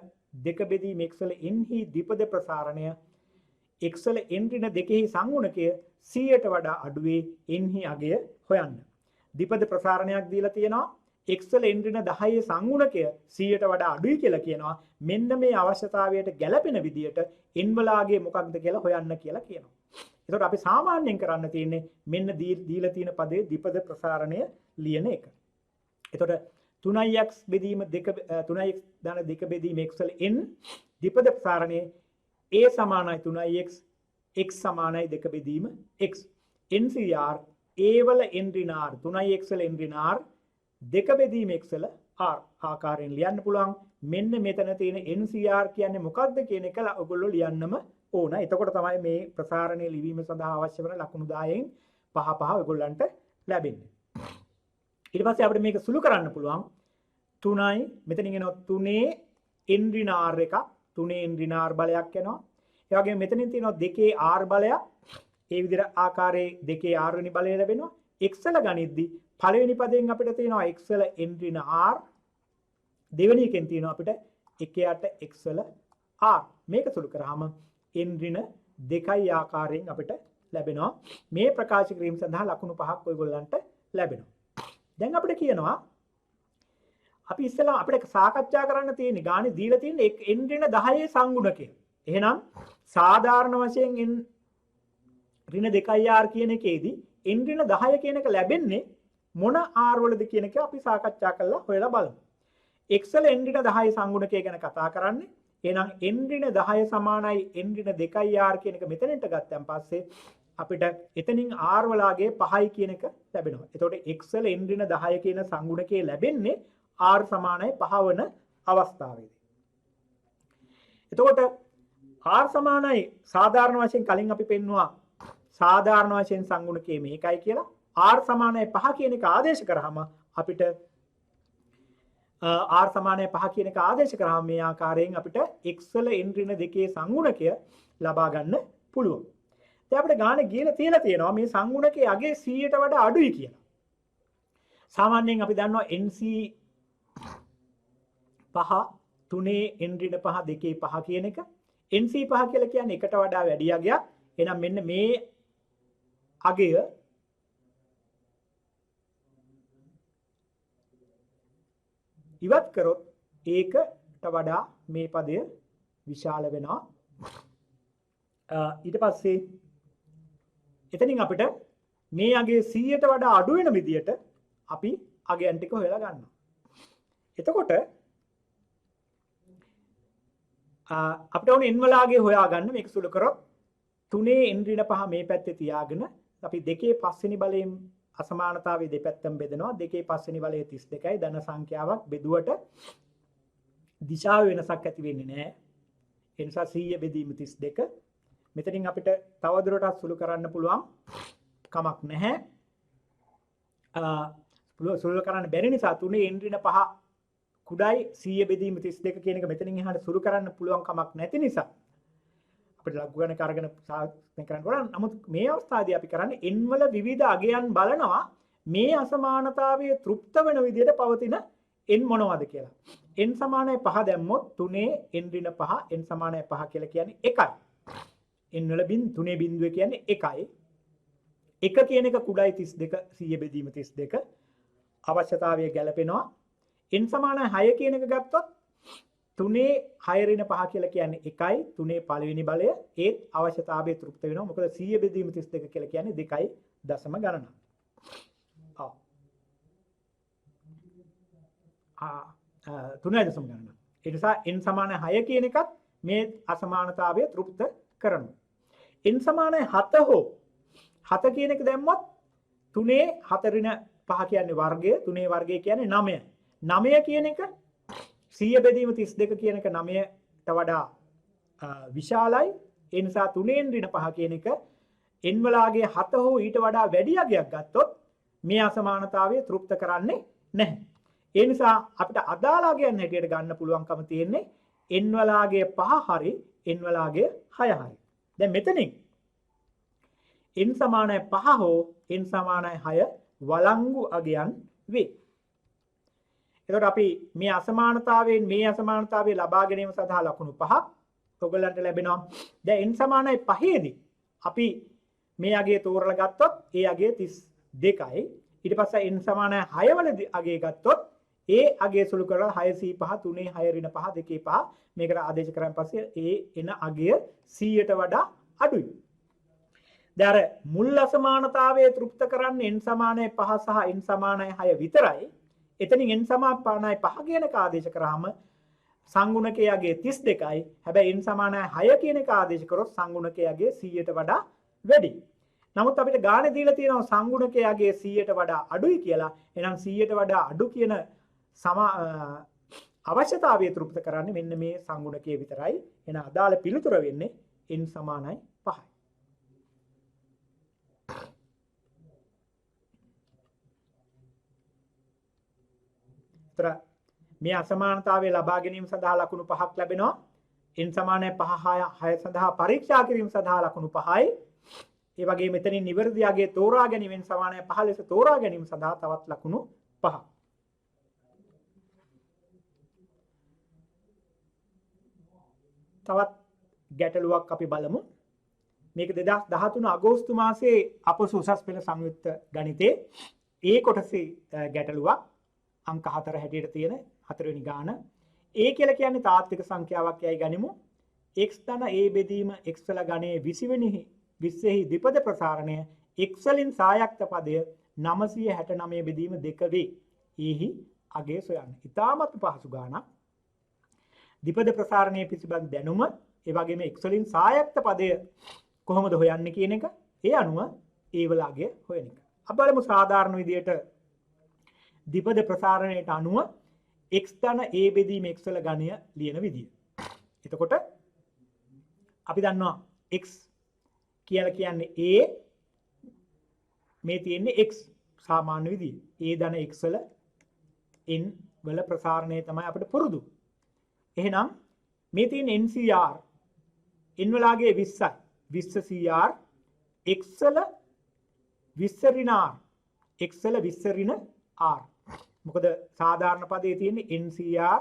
2 බෙදීම x වල n හි ද්විපද ප්‍රසාරණය x වල n ඍණ 2 හි සංගුණකය 100ට වඩා අඩුවේ n හි අගය හොයන්න. ද්විපද ප්‍රසාරණයක් දීලා තියෙනවා. x වල n ඍණ 10 සංගුණකය 100ට වඩා අඩුයි කියලා කියනවා. මෙන්න මේ අවශ්‍යතාවයට ගැළපෙන විදියට n වලාගේ මොකක්ද කියලා හොයන්න කියලා කියනවා. ඒකට අපි සාමාන්‍යයෙන් කරන්න තියෙන්නේ මෙන්න දීලා තියෙන පදේ ද්විපද ප්‍රසාරණය ලියන එක. ඒකට 3x බෙදීම 3x ධන 2 බෙදීම x වල n ද්විපද ප්‍රසාරණයේ a සමානයි 3x x සමානයි 2 බෙදීම x ncr a වල n ඍණ r 3x වල n ඍණ r 2 බෙදීම x වල r ආකාරයෙන් ලියන්න පුළුවන්. මෙන්න මෙතන තියෙන ncr කියන්නේ මොකක්ද කියන එක ඔයගොල්ලෝ ලියන්නම ඕන. එතකොට තමයි මේ ප්‍රසාරණය ලිවීම සඳහා අවශ්‍ය වෙන ලකුණු 10න් 5 ඔයගොල්ලන්ට ලැබෙන්නේ. ඊට පස්සේ අපිට මේක සුළු කරන්න පුළුවන්. 3යි මෙතනින් එනවා 3 n ඍණ r එකක් 3 n ඍණ r බලයක් එනවා. ඒ වගේම මෙතනින් තියෙනවා 2 r බලයක්. ඒ විදිහට ආකාරයේ 2 r වෙනි බලය ලැබෙනවා. x වල ගනිද්දි පළවෙනි පදයෙන් අපිට තියෙනවා x වල n ඍණ r. දෙවෙනි එකෙන් තියෙනවා අපිට 1යට x වල r. මේක සුළු කරාම n ඍණ 2යි ආකාරයෙන් අපිට ලැබෙනවා. මේ ප්‍රකාශ කිරීම සඳහා ලකුණු 5ක් ඔයගොල්ලන්ට ලැබෙනවා. දැන් අපිට කියනවා අපි ඉස්සෙල්ලා අපිට සාකච්ඡා කරන්න තියෙන ගානේ දීලා තියෙන n ඍණ 10 සංගුණකය. එහෙනම් සාධාරණ වශයෙන් n ඍණ 2r කියන එකේදී n ඍණ 10 කියන එක ලැබෙන්නේ මොන r වලද කියන එක අපි සාකච්ඡා කරලා හොයලා බලමු. x වල n ඍණ 10 සංගුණකය ගැන කතා කරන්නේ. එහෙනම් n ඍණ 10 සමානයි n ඍණ 2r කියන එක මෙතනට ගත්තන් පස්සේ අපිට එතනින් r වලාගේ 5යි කියන එක ලැබෙනවා. එතකොට x වල n ඍණ 10 කියන සංගුණකය ලැබෙන්නේ r සමානයි 5 වන අවස්ථාවේදී. එතකොට r සමානයි සාධාරණ වශයෙන් කලින් අපි පෙන්නුවා සාධාරණ වශයෙන් සංගුණකයේ මේකයි කියලා. r සමානයි 5 කියන එක ආදේශ කරාම අපිට r සමානයි 5 කියන එක ආදේශ කරාම මේ ආකාරයෙන් අපිට x වල n ඍණ 2 සංගුණකය ලබා ගන්න පුළුවන්. දැන් අපිට ගානේ තියලා තියෙනවා මේ සංගුණකයේ අගේ 100ට වඩා අඩුයි කියලා. සාමාන්‍යයෙන් අපි දන්නවා nc 5 3 n ඍණ 5 2 5 කියන එක. nc 5 කියලා කියන්නේ එකට වඩා වැඩි අගයක්. එහෙනම් මෙන්න මේ අගය ඉවත් කරොත් ඒකට වඩා මේ පදය විශාල වෙනවා. ඊට පස්සේ එතනින් අපිට මේ අගේ 100ට වඩා අඩු වෙන විදියට අපි අගයන් ටික හොයලා ගන්නවා. එතකොට අපිට ඕනේ n වලාගේ හොයාගන්න මේක සුළු කරොත් 3 n ඍණ 5 මේ පැත්තේ තියාගෙන අපි 2 පස්වෙනි බලයෙන් අසමානතාවයේ දෙපැත්තම බෙදනවා 2 පස්වෙනි බලය 32යි ධන සංඛ්‍යාවක් බෙදුවට දිශාව වෙනසක් ඇති වෙන්නේ නැහැ. ඒ නිසා 100 බෙදීම 32. මෙතනින් අපිට තවදුරටත් සුළු කරන්න පුළුවන් කමක් නැහැ. සුළු කරන්න බැරි නිසා 3 n ඍණ 5 කුඩායි 100 බෙදීම 32 කියන එක මෙතනින් එහාට සුළු කරන්න පුළුවන් කමක් නැති නිසා අපිට ලඝු ගණක අරගෙන සාකච්ඡා කරන්න ඕන. නමුත් මේ අවස්ථාවේදී අපි කරන්නේ n වල විවිධ අගයන් බලනවා මේ අසමානතාවයේ තෘප්ත වෙන විදිහට පවතින n මොනවද කියලා. n සමානයි 5 දැම්මොත් 3 n ඍණ 5 n සමානයි 5 කියලා කියන්නේ 1යි. n වල 3 බිඳුව කියන්නේ 1යි. 1 කියන එක කුඩායි 32 100 බෙදීම 32 අවශ්‍යතාවය ගැලපෙනවා. n සමානයි 6 කියන එක ගත්තොත් 3 6 ඍණ 5 කියලා කියන්නේ 1යි 3 පළවෙනි බලය ඒත් අවශ්‍යතාවය තෘප්ත වෙනවා. මොකද 100 බෙදීම 32 කියලා කියන්නේ 2යි දශම ගණනක්. ඔව්. 3යි දශම ගණනක්. ඒ නිසා n සමානයි 6 කියන එකත් මේ අසමානතාවය තෘප්ත කරනවා. n සමානයි 7 හෝ 7 කියන එක දැම්මොත් 3 4 ඍණ 5 කියන්නේ වර්ගය 3 වර්ගය කියන්නේ 9යි. 9 කියන එක 100 බෙදීම 32 කියන එක 9ට වඩා විශාලයි. ඒ නිසා 3 ඍණ 5 කියන එක n වලාගේ 7 හෝ ඊට වඩා වැඩි අගයක් ගත්තොත් මේ අසමානතාවය තෘප්ත කරන්නේ නැහැ. ඒ නිසා අපිට අදාළ අගයන් හැටියට ගන්න පුළුවන්කම තියෙන්නේ n වලාගේ 5 හරි n වලාගේ 6 හරි. දැන් මෙතනින් n සමානයි 5 හෝ n සමානයි 6 වළංගු අගයන් වේ. එතකොට අපි මේ අසමානතාවයෙන් මේ අසමානතාවය ලබා ගැනීම සඳහා ලකුණු 5ක් ඔයගොල්ලන්ට ලැබෙනවා. දැන් n සමානයි 5 දී අපි මේ අගය තෝරලා ගත්තොත් ඒ අගය 32යි. ඊට පස්සේ n සමානයි 6 වලදී අගය ගත්තොත් ඒ අගය සුළු කරලා 6 5 3 6 ඍණ 5 2 5 මේකට ආදේශ කරන් පස්සේ ඒ එන අගය 100ට වඩා අඩුයි. දැන් අර මුල් අසමානතාවයේ තෘප්ත කරන්නේ n සමානයි 5 සහ n සමානයි 6 විතරයි. එතනින් n සමානයි 5 කියන එක ආදේශ කරාම සංගුණකයේ අගය 32යි. හැබැයි n සමානයි 6 කියන එක ආදේශ කරොත් සංගුණකයේ අගය 100ට වඩා වැඩි. නමුත් අපිට ගානේ දීලා තියෙනවා සංගුණකයේ අගය 100ට වඩා අඩුයි කියලා. එහෙනම් 100ට වඩා අඩු කියන අවශ්‍යතාවය තෘප්ත කරන්නේ මෙන්න මේ සංගුණකයේ විතරයි. එහෙනම් අදාළ පිළිතුර වෙන්නේ n සමානයි 5යි. මේ අසමානතාවය ලබා ගැනීම සඳහා ලකුණු 5ක් ලැබෙනවා. n සමානයි 5 6 සඳහා පරීක්ෂා කිරීම සඳහා ලකුණු 5යි. ඒ වගේම මෙතනින් නිවැරදි අගය තෝරා ගැනීම n සමානයි 5 ලෙස තෝරා ගැනීම සඳහා තවත් ලකුණු 5ක්. තවත් ගැටලුවක් අපි බලමු. මේක 2013 අගෝස්තු මාසයේ අපොස උසස් පෙළ සංයුක්ත ගණිතයේ ඒ කොටසේ ගැටලුවක් අංක 4 හැටියට තියෙන 4 වෙනි ගාන. a කියලා කියන්නේ තාත්වික සංඛ්‍යාවක් යයි ගනිමු. x ධන a බෙදීම x වල ගණයේ 20ෙහි ද්විපද ප්‍රසාරණය x වලින් සායක්ත පදය 969 බෙදීම 2 වේ. එහි අගය සොයන්න. ඉතාමත් පහසු ගානක්. ද්විපද ප්‍රසාරණයේ පිළිබඳ දැනුම, ඒ වගේම x වලින් සායක්ත පදය කොහොමද හොයන්නේ කියන එක, ඒ අනුව a වල අගය හොයන එක. අපි බලමු සාධාරණ විදියට ද්විපද ප්‍රසාරණයට අනුව x ධන a බෙදීම x වල ඝනය ලියන විදිය. එතකොට අපි දන්නවා x කියලා කියන්නේ a, මේ තියෙන්නේ x සාමාන්‍ය විදිය. a ධන x වල n වල ප්‍රසාරණය තමයි අපිට පුරුදු. එහෙනම් මේ තියෙන NCR n වලගේ 20යි. 20 CR x වල 20 ඍණ r x වල 20 ඍණ r. මොකද සාධාරණ පදයේ තියෙන්නේ NCR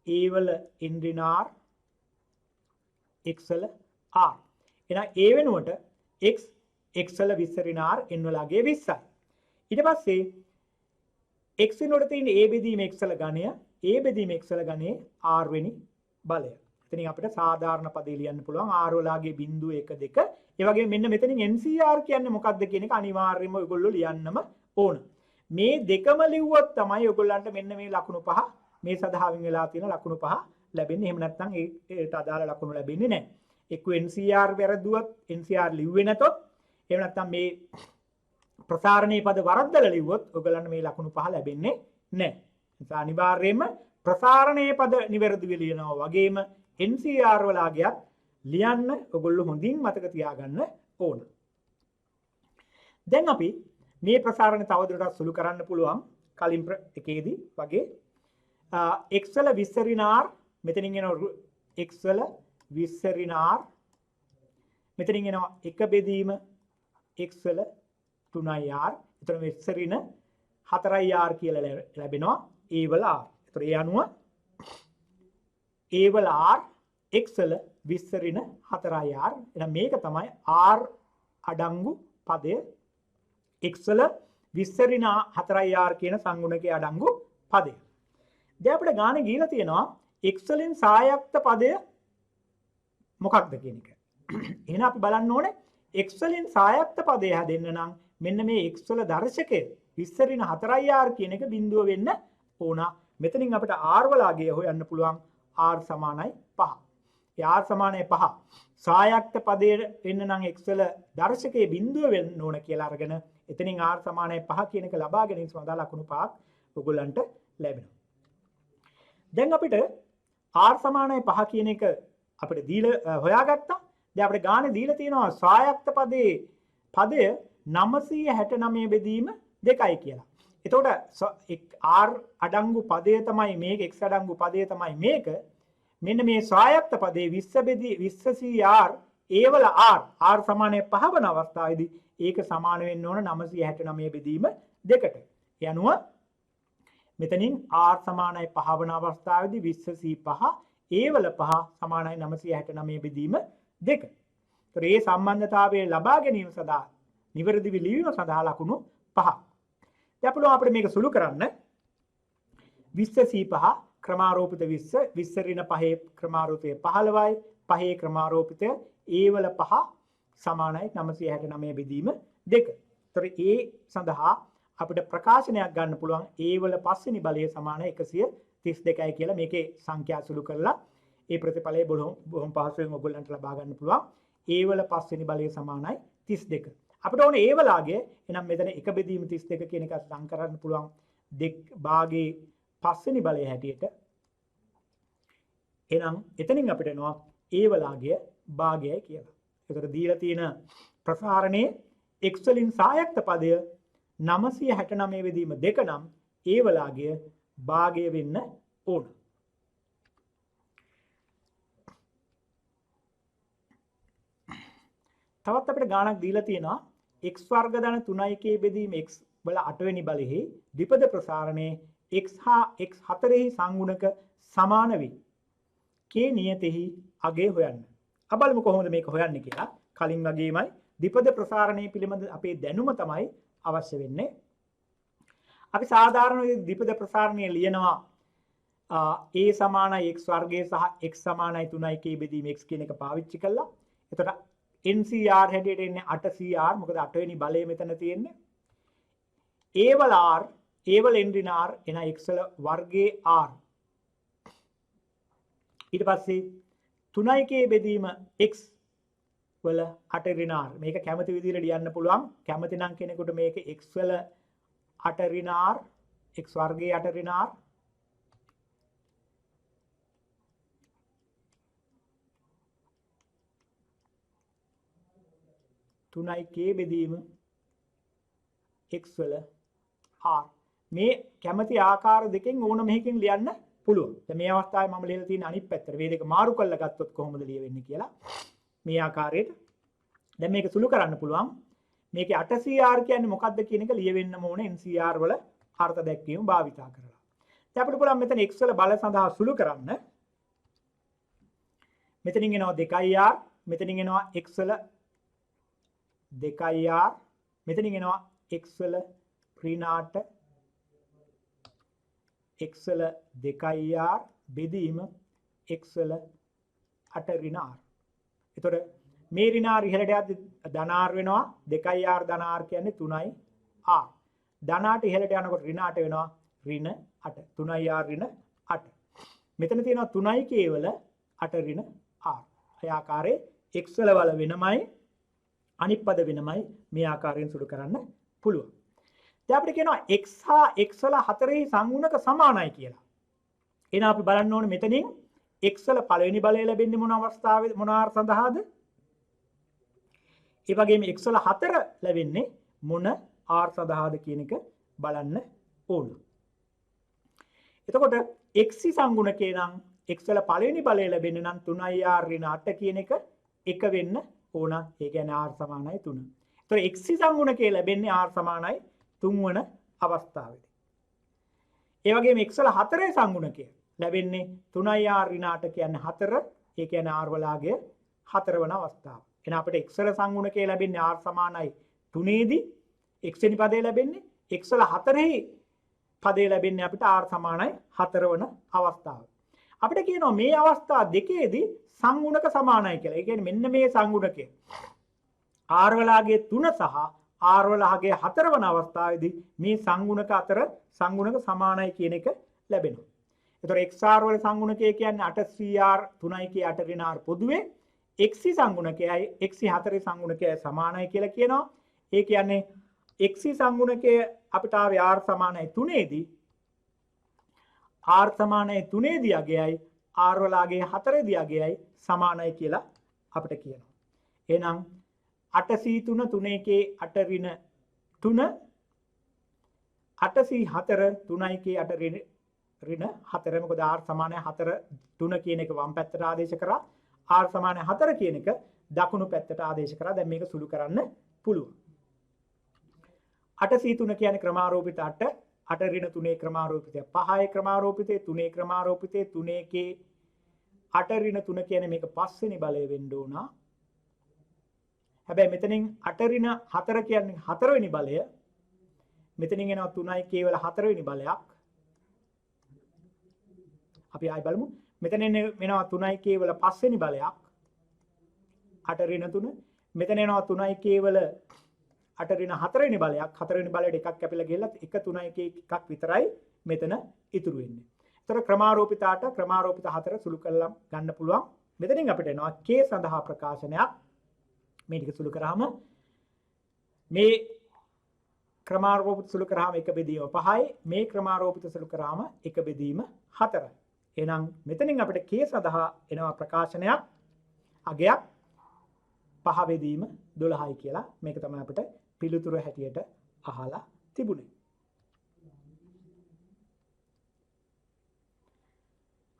a වල n ඍණ r x වල r. එහෙනම් a වෙනුවට x වල 20 ඍණ r n වලගේ 20යි. ඊට පස්සේ x වෙනුවට තියෙන a බෙදීම x වල ඝනය, a බෙදීම x වල ඝනයේ r වෙනි බලය. එතනින් අපිට සාධාරණ පදේ ලියන්න පුළුවන් r වලගේ බිංදුව 1 2. ඒ වගේම මෙන්න මෙතනින් NCR කියන්නේ මොකක්ද කියන එක අනිවාර්යයෙන්ම ඔයගොල්ලෝ ලියන්නම ඕන. මේ දෙකම ලිව්වොත් තමයි ඔයගොල්ලන්ට මෙන්න මේ ලකුණු 5 මේ සඳහා වෙන් වෙලා තියෙන ලකුණු 5 ලැබෙන්නේ. එහෙම නැත්නම් ඒට අදාළ ලකුණු ලැබෙන්නේ නැහැ. එක්ක NCR වැරදුවත් NCR ලිව්වේ නැතොත් එහෙම නැත්නම් මේ ප්‍රසාරණයේ පද වරද්දලා ලිව්වොත් ඔයගලන්ට මේ ලකුණු 5 ලැබෙන්නේ නැහැ. නිසා අනිවාර්යයෙන්ම ප්‍රසාරණයේ පද නිවැරදිව ලියනවා වගේම NCR වලාගියත් ලියන්න ඔයගොල්ලෝ හොඳින් මතක තියාගන්න ඕන. දැන් අපි මේ ප්‍රසාරණ තවදුරටත් සුළු කරන්න පුළුවන් කලින් එකේදී වගේ x වල විස්තරිනාර් මෙතනින් එනවා x වල විස්තරිනාර් මෙතනින් එනවා එක බෙදීම x වල 3r එතන විස්තරින 4r කියලා ලැබෙනවා a වල r. ඒතර ඒ අනුව a වල r x වල විස්තරින 4r. එහෙනම් මේක තමයි r අඩංගු පදය x වල විස්තරින 4r කියන සංගුණකයේ අඩංගු පදය. දැන් අපිට ගානේ ගිහිලා තියෙනවා x වලින් සායක්ත පදය මොකක්ද කියන එක. එහෙනම් අපි බලන්න ඕනේ x වලින් සායක්ත පදය හැදෙන්න නම් මෙන්න මේ x වල දර්ශකය විස්තරින 4r කියන එක බිඳුව වෙන්න ඕන. මෙතනින් අපිට r වල අගය හොයන්න පුළුවන් r සමානයි 5. ඒ r සමානයි 5. සායක්ත පදයේ වෙන්න නම් x වල දර්ශකයේ බිඳුව වෙන්න ඕන කියලා අරගෙන එතනින් r සමානයි 5 කියන එක ලබා ගැනීම සඳහා ලකුණු 5ක් ඔයගොල්ලන්ට ලැබෙනවා. දැන් අපිට r සමානයි 5 කියන එක අපිට දීලා හොයාගත්තා. දැන් අපිට ගානේ දීලා තියෙනවා සායක්ත පදයේ පදය 969 බෙදීම 2යි කියලා. එතකොට r අඩංගු පදය තමයි මේක x අඩංගු පදය තමයි මේක. මෙන්න මේ සායක්ත පදයේ 20r a වල r සමානයි 5 වන අවස්ථාවේදී ඒක සමාන වෙන්න ඕන 969 බෙදීම 2ට. ඒ අනුව මෙතනින් r සමානයි 5 වන අවස්ථාවේදී 20c5 a වල 5 සමානයි 969 බෙදීම 2. ඒතර මේ සම්බන්ධතාවය ලබා ගැනීම සඳහා නිවැරදිව ලිවීම සඳහා ලකුණු 5. දැන් අපිට මේක සුළු කරන්න 20c5 ක්‍රමාරෝපිත 20 20 ඍණ 5 ක්‍රමාරෝපිතය 15යි 5 ක්‍රමාරෝපිතය a වල 5 සමානයි 969 බෙදීම 2. ඒතර a සඳහා අපිට ප්‍රකාශනයක් ගන්න පුළුවන් a වල පස්වෙනි බලය සමානයි 132යි කියලා මේකේ සංඛ්‍යා සුළු කරලා ඒ ප්‍රතිඵලය බොහොම පහසුවෙන් ඔයගොල්ලන්ට ලබා ගන්න පුළුවන්. a වල පස්වෙනි බලය සමානයි 32. අපිට ඕනේ a වලගේ එහෙනම් මෙතන 1 බෙදීම 32 කියන එක ලං කරන්න පුළුවන් භාගයේ පස්වෙනි බලය හැටියට. එහෙනම් එතනින් අපිට එනවා a වලගේ භාගයයි කියලා. ඒකට දීලා තියෙන ප්‍රසාරණයේ x වලින් සායක්ත පදය 969 බෙදීම 2 නම් a වලගේ භාගය වෙන්න ඕන. තවත් අපිට ගාණක් දීලා තියෙනවා x වර්ග ධන 3k බෙදීම x වල 8 වෙනි බලෙහි ද්විපද ප්‍රසාරණයේ x හා x 4හි සංගුණක සමාන වේ. k නියතෙහි අගය හොයන්න. අපි බලමු කොහොමද මේක හොයන්නේ කියලා. කලින් වගේමයි ද්විපද ප්‍රසාරණය පිළිබඳ අපේ දැනුම තමයි අවශ්‍ය වෙන්නේ. අපි සාධාරණ ද්විපද ප්‍රසාරණය ලියනවා a සමානයි x වර්ගය සහ x සමානයි 3k බෙදීම x කියන එක පාවිච්චි කළා. එතකොට NCR හැටියට එන්නේ 8CR මොකද 8 වෙනි බලය මෙතන තියෙන්නේ. a වල r a වල n ඍණ r එන x වල වර්ගයේ r. ඊට පස්සේ 3k බෙදීම x වල 8 ඍණ r. මේක කැමති විදිහට ලියන්න පුළුවන්. කැමති නම් කෙනෙකුට මේක x වල 8 ඍණ r x වර්ගයේ 8 ඍණ r 3k බෙදීම x වල r මේ කැමති ආකාර දෙකෙන් ඕන මෙහකින් ලියන්න පුළුවන්. දැන් මේ අවස්ථාවේ මම ලියලා තියෙන අනිත් පැත්තට මේ දෙක මාරු කරලා ගත්තොත් කොහොමද ලියවෙන්නේ කියලා මේ ආකාරයට. දැන් මේක සුළු කරන්න පුළුවන්. මේකේ 8CR කියන්නේ මොකක්ද කියන එක ලියවෙන්න ඕනේ NCR වල අර්ථ දැක්වීම භාවිතා කරලා. දැන් අපිට පුළුවන් මෙතන x වල බල සඳහා සුළු කරන්න. මෙතනින් එනවා 2r මෙතනින් එනවා x වල 2r මෙතනින් එනවා x වල ඍණ 8 x වල 2r බෙදීම x වල 8 ඍණ r. එතකොට මේ ඍණ r ඉහළට යද්දි ධන r වෙනවා 2r ධන r කියන්නේ 3r. ධන 8 ඉහළට යනකොට ඍණ 8 වෙනවා ඍණ 8 3r ඍණ 8. මෙතන තියෙනවා 3යි කේවල 8 ඍණ r. ඒ ආකාරයේ x වල වල වෙනමයි අනිත් පද වෙනමයි මේ ආකාරයෙන් සුළු කරන්න පුළුවන්. දැන් අපිට කියනවා x හා x වල 4ෙහි සංගුණක සමානයි කියලා. එහෙනම් අපි බලන්න ඕනේ මෙතනින් x වල පළවෙනි බලය ලැබෙන්නේ මොන අවස්ථාවේද මොන r සඳහාද? ඒ වගේම x වල 4 ලැබෙන්නේ මොන r සඳහාද කියන එක බලන්න ඕන. එතකොට x සංගුණකේ නම් x වල පළවෙනි බලය ලැබෙන්නේ නම් 3r ඍණ 8 කියන එක 1 වෙන්න ඕන. ඒ කියන්නේ r සමානයි 3. එතකොට x සංගුණකේ ලැබෙන්නේ r සමානයි 3 වන අවස්ථාවේදී. ඒ වගේම x වල 4 සංගුණකය ලැබෙන්නේ 3r ඍණ 8 කියන්නේ 4. ඒ කියන්නේ r වලාගේ 4 වන අවස්ථාව. එහෙනම් අපිට x වල සංගුණකය ලැබෙන්නේ r සමානයි 3 දී x වෙනි පදේ ලැබෙන්නේ x වල 4ෙහි පදේ ලැබෙන්නේ අපිට r සමානයි 4 වන අවස්ථාව. අපිට කියනවා මේ අවස්ථා දෙකේදී සංගුණක සමානයි කියලා. ඒ කියන්නේ මෙන්න මේ සංගුණකය r වලාගේ 3 සහ r වලාගේ 4 වන අවස්ථාවේදී මේ සංගුණක අතර සංගුණක සමානයි කියන එක ලැබෙනවා. ඒතර xr වල සංගුණකය කියන්නේ 8cr 3යි කේ 8 ඍණ r පොදුවේ x සංගුණකයයි x 4 සංගුණකයයි සමානයි කියලා කියනවා. ඒ කියන්නේ x සංගුණකය අපිට ආවේ r සමානයි 3 දී r සමානයි 3 දී අගයයි r වලාගේ 4 දී අගයයි සමානයි කියලා අපිට කියනවා. එහෙනම් 8c3 3 කේ 8 ඍණ 3 8c4 3යි කේ 8 ඍණ 4 මොකද r සමානයි 4 3 කියන එක වම් පැත්තට ආදේශ කරා r සමානයි 4 කියන එක දකුණු පැත්තට ආදේශ කරා. දැන් මේක සුළු කරන්න පුළුවන්. 8c3 කියන්නේ ක්‍රමාරෝපිත 8 8 ඍණ 3 ක්‍රමාරෝපිතය 5 ක්‍රමාරෝපිතේ 3 ක්‍රමාරෝපිතේ 3 කේ 8 ඍණ 3 කියන්නේ මේක පස්වෙනි බලය වෙන්න ඕන. හැබැයි මෙතනින් 8 ඍණ 4 කියන්නේ 4 වෙනි බලය. මෙතනින් එනවා 3යි කේවල 4 වෙනි බලයක්. අපි ආයි බලමු. මෙතනින් එනවා 3යි කේවල 5 වෙනි බලයක්. 8 ඍණ 3. මෙතන එනවා 3යි කේවල 8 ඍණ 4 වෙනි බලයක්. 4 වෙනි බලයට එකක් කැපිලා ගිහලා 1 3 1 එකක් විතරයි මෙතන ඉතුරු වෙන්නේ. ඒතර ක්‍රමාරෝපිත 8 ක්‍රමාරෝපිත 4 සුළු කරලා ගන්න පුළුවන්. මෙතනින් අපිට එනවා k සඳහා ප්‍රකාශනයක්. මේ ටික සුළු කරාම මේ ක්‍රමාරෝපිත සුළු කරාම 1 බෙදීම 5යි. මේ ක්‍රමාරෝපිත සුළු කරාම 1 බෙදීම 4යි. එහෙනම් මෙතනින් අපිට k සඳහා එනවා ප්‍රකාශනයක් අගයක් 5 බෙදීම 12යි කියලා. මේක තමයි අපිට පිළිතුර හැටියට අහලා තිබුණේ.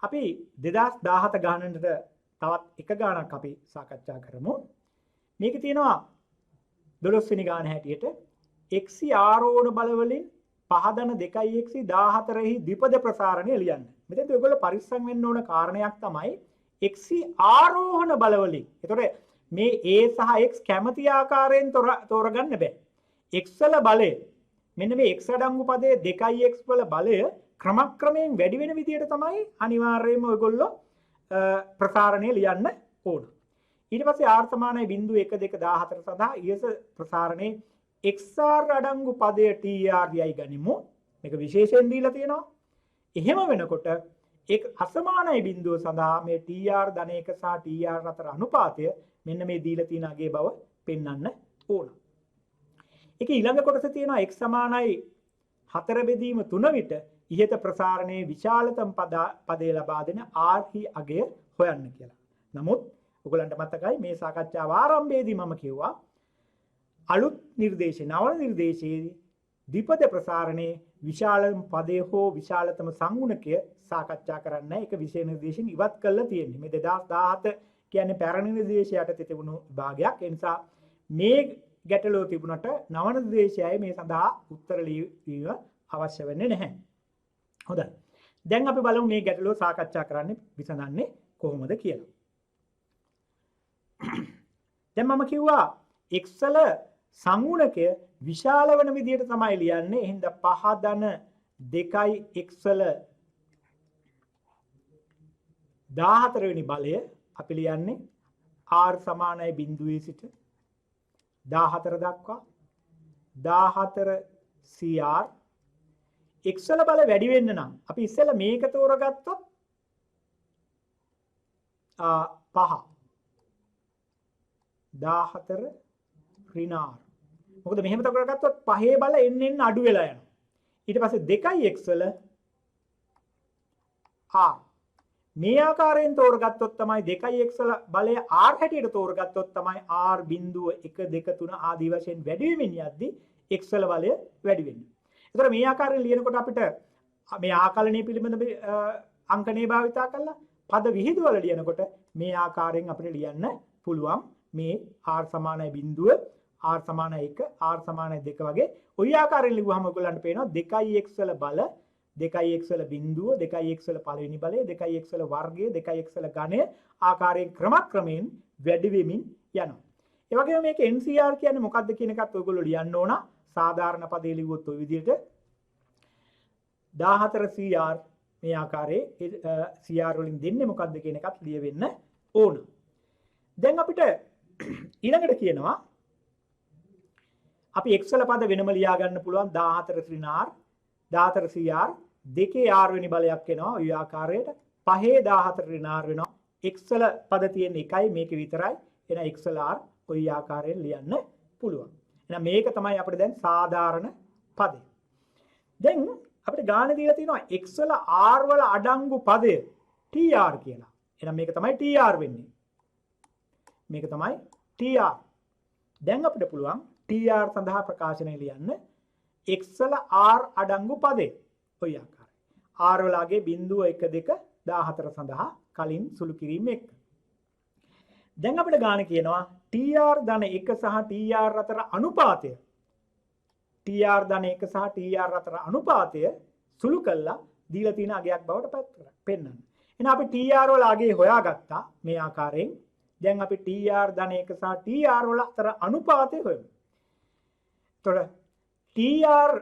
අපි 2017 ගානකට තවත් එක ගානක් අපි සාකච්ඡා කරමු. මේක තියෙනවා 12 වෙනි ගාන හැටියට x ආරෝහණ බල වලින් පහදන 2x 14 හි ද්විපද ප්‍රසාරණය ලියන්න. මෙතෙන්ද ඔයගොල්ලෝ පරිස්සම් වෙන්න ඕන කාරණයක් තමයි x ආරෝහණ බල වලින්. ඒතකොට මේ a සහ x කැමති ආකාරයෙන් තෝරගන්න බෑ. x වල බලය මෙන්න මේ x අඩංගු පදයේ 2x වල බලය ක්‍රමක්‍රමයෙන් වැඩි වෙන විදිහට තමයි අනිවාර්යයෙන්ම ඔයගොල්ලෝ ප්‍රසාරණය ලියන්න ඕන. ඊට පස්සේ r සමානයි 0.1 2 14 සඳහා ඊස ප්‍රසාරණේ xr අඩංගු පදය tr යයි ගනිමු. මේක විශේෂයෙන් දීලා තියෙනවා. එහෙම වෙනකොට ඒක අසමානයි බිඳුව සඳහා මේ tr ධන 1 සහ tr අතර අනුපාතය මෙන්න මේ දීලා තියෙන අගේ බව පෙන්වන්න ඕන. ඒක ඊළඟ කොටසේ තියෙනවා x සමානයි 4 බෙදීම 3 විට ඉහත ප්‍රසාරණයේ විශාලතම පදේ ලබා දෙන r හි අගය හොයන්න කියලා. නමුත් ඔයගලන්ට මතකයි මේ සාකච්ඡාව ආරම්භයේදී මම කිව්වා අලුත් නිර්දේශය නව නිර්දේශයේ ද්විපද ප්‍රසාරණයේ විශාලතම පදේ හෝ විශාලතම සංගුණකය සාකච්ඡා කරන්න ඒක විශේෂ නිර්දේශයෙන් ඉවත් කරලා තියෙන්නේ. මේ 2017 කියන්නේ පැරණි නිර්දේශය යටතේ තිබුණු විභාගයක්. ඒ නිසා මේ ගැටලුව තිබුණට නව නිර්දේශයයි මේ සඳහා උත්තර ලියවීම අවශ්‍ය වෙන්නේ නැහැ. හොඳයි. දැන් අපි බලමු මේ ගැටලුව සාකච්ඡා කරන්නේ විසඳන්නේ කොහොමද කියලා. දැන් මම කිව්වා x වල සංගුණකය විශාල වෙන විදිහට තමයි ලියන්නේ. එහෙනම් 5 ධන 2යි x වල 14 වෙනි බලය අපි ලියන්නේ r සමානයි බිඳුවේ සිට 14 දක්වා 14 cr x වල බල වැඩි වෙන්න නම් අපි ඉස්සෙල්ලා මේක තෝරගත්තොත් 5 14 ඍණ r. මොකද මෙහෙම තකරගත්තොත් 5 බල එන්න අඩු වෙලා යනවා. ඊට පස්සේ 2x වල r මේ ආකාරයෙන් තෝරගත්තොත් තමයි 2x වල බලය r හැටියට තෝරගත්තොත් තමයි r බිඳුව 1 2 3 ආදී වශයෙන් වැඩි වෙමින් යද්දී x වල බලය වැඩි වෙන්නේ. ඒතර මේ ආකාරයෙන් ලියනකොට අපිට මේ ආකලනීය පිළිබඳ අංකණේ භාවිතා කරලා පද විහිදුවල ලියනකොට මේ ආකාරයෙන් අපිට ලියන්න පුළුවන්. මේ r සමානයි බිඳුව, r සමානයි 1, r සමානයි 2 වගේ ওই ආකාරයෙන් ලිව්වහම ඔයගොල්ලන්ට පේනවා 2x වල බල 2x වල බිඳුව 2x වල පළවෙනි බලය 2x වල වර්ගය 2x වල ඝනය ආකාරයෙන් ක්‍රමක්‍රමයෙන් වැඩි වෙමින් යනවා. ඒ වගේම මේක NCR කියන්නේ මොකක්ද කියන එකත් ඔයගොල්ලෝ ලියන්න ඕන. සාධාරණ පදේ ලිව්වොත් ඔය විදිහට 14 CR මේ ආකාරයේ CR වලින් දෙන්නේ මොකක්ද කියන එකත් ලියවෙන්න ඕන. දැන් අපිට ඊළඟට කියනවා අපි x වල පද වෙනම ලියා ගන්න පුළුවන් 14 ඍණ r 14 CR දෙකේ r වෙනි බලයක් එනවා ওই ආකාරයට 5 14 ඍණ r වෙනවා. x වල පද තියෙන එකයි මේක විතරයි. එහෙනම් x වල r ওই ආකාරයෙන් ලියන්න පුළුවන්. එහෙනම් මේක තමයි අපිට දැන් සාධාරණ පදේ. දැන් අපිට ගාණ දීලා තියෙනවා x වල r වල අඩංගු පදය tr කියලා. එහෙනම් මේක තමයි tr වෙන්නේ. මේක තමයි tr. දැන් අපිට පුළුවන් tr සඳහා ප්‍රකාශනය ලියන්න x වල r අඩංගු පදේ. ඔය ආකාරයි. r වලගේ බිඳුව 1 2 14 සඳහා කලින් සුළු කිරීම එක්ක. දැන් අපිට ගාණ කියනවා tr ධන 1 සහ tr අතර අනුපාතය. tr ධන 1 සහ tr අතර අනුපාතය සුළු කළා දීලා තියෙන අගයක් බවට පෙන්වන්න. එහෙනම් අපි tr වල අගේ හොයාගත්තා මේ ආකාරයෙන්. දැන් අපි tr ධන 1 සහ tr වල අතර අනුපාතය හොයමු. එතකොට tr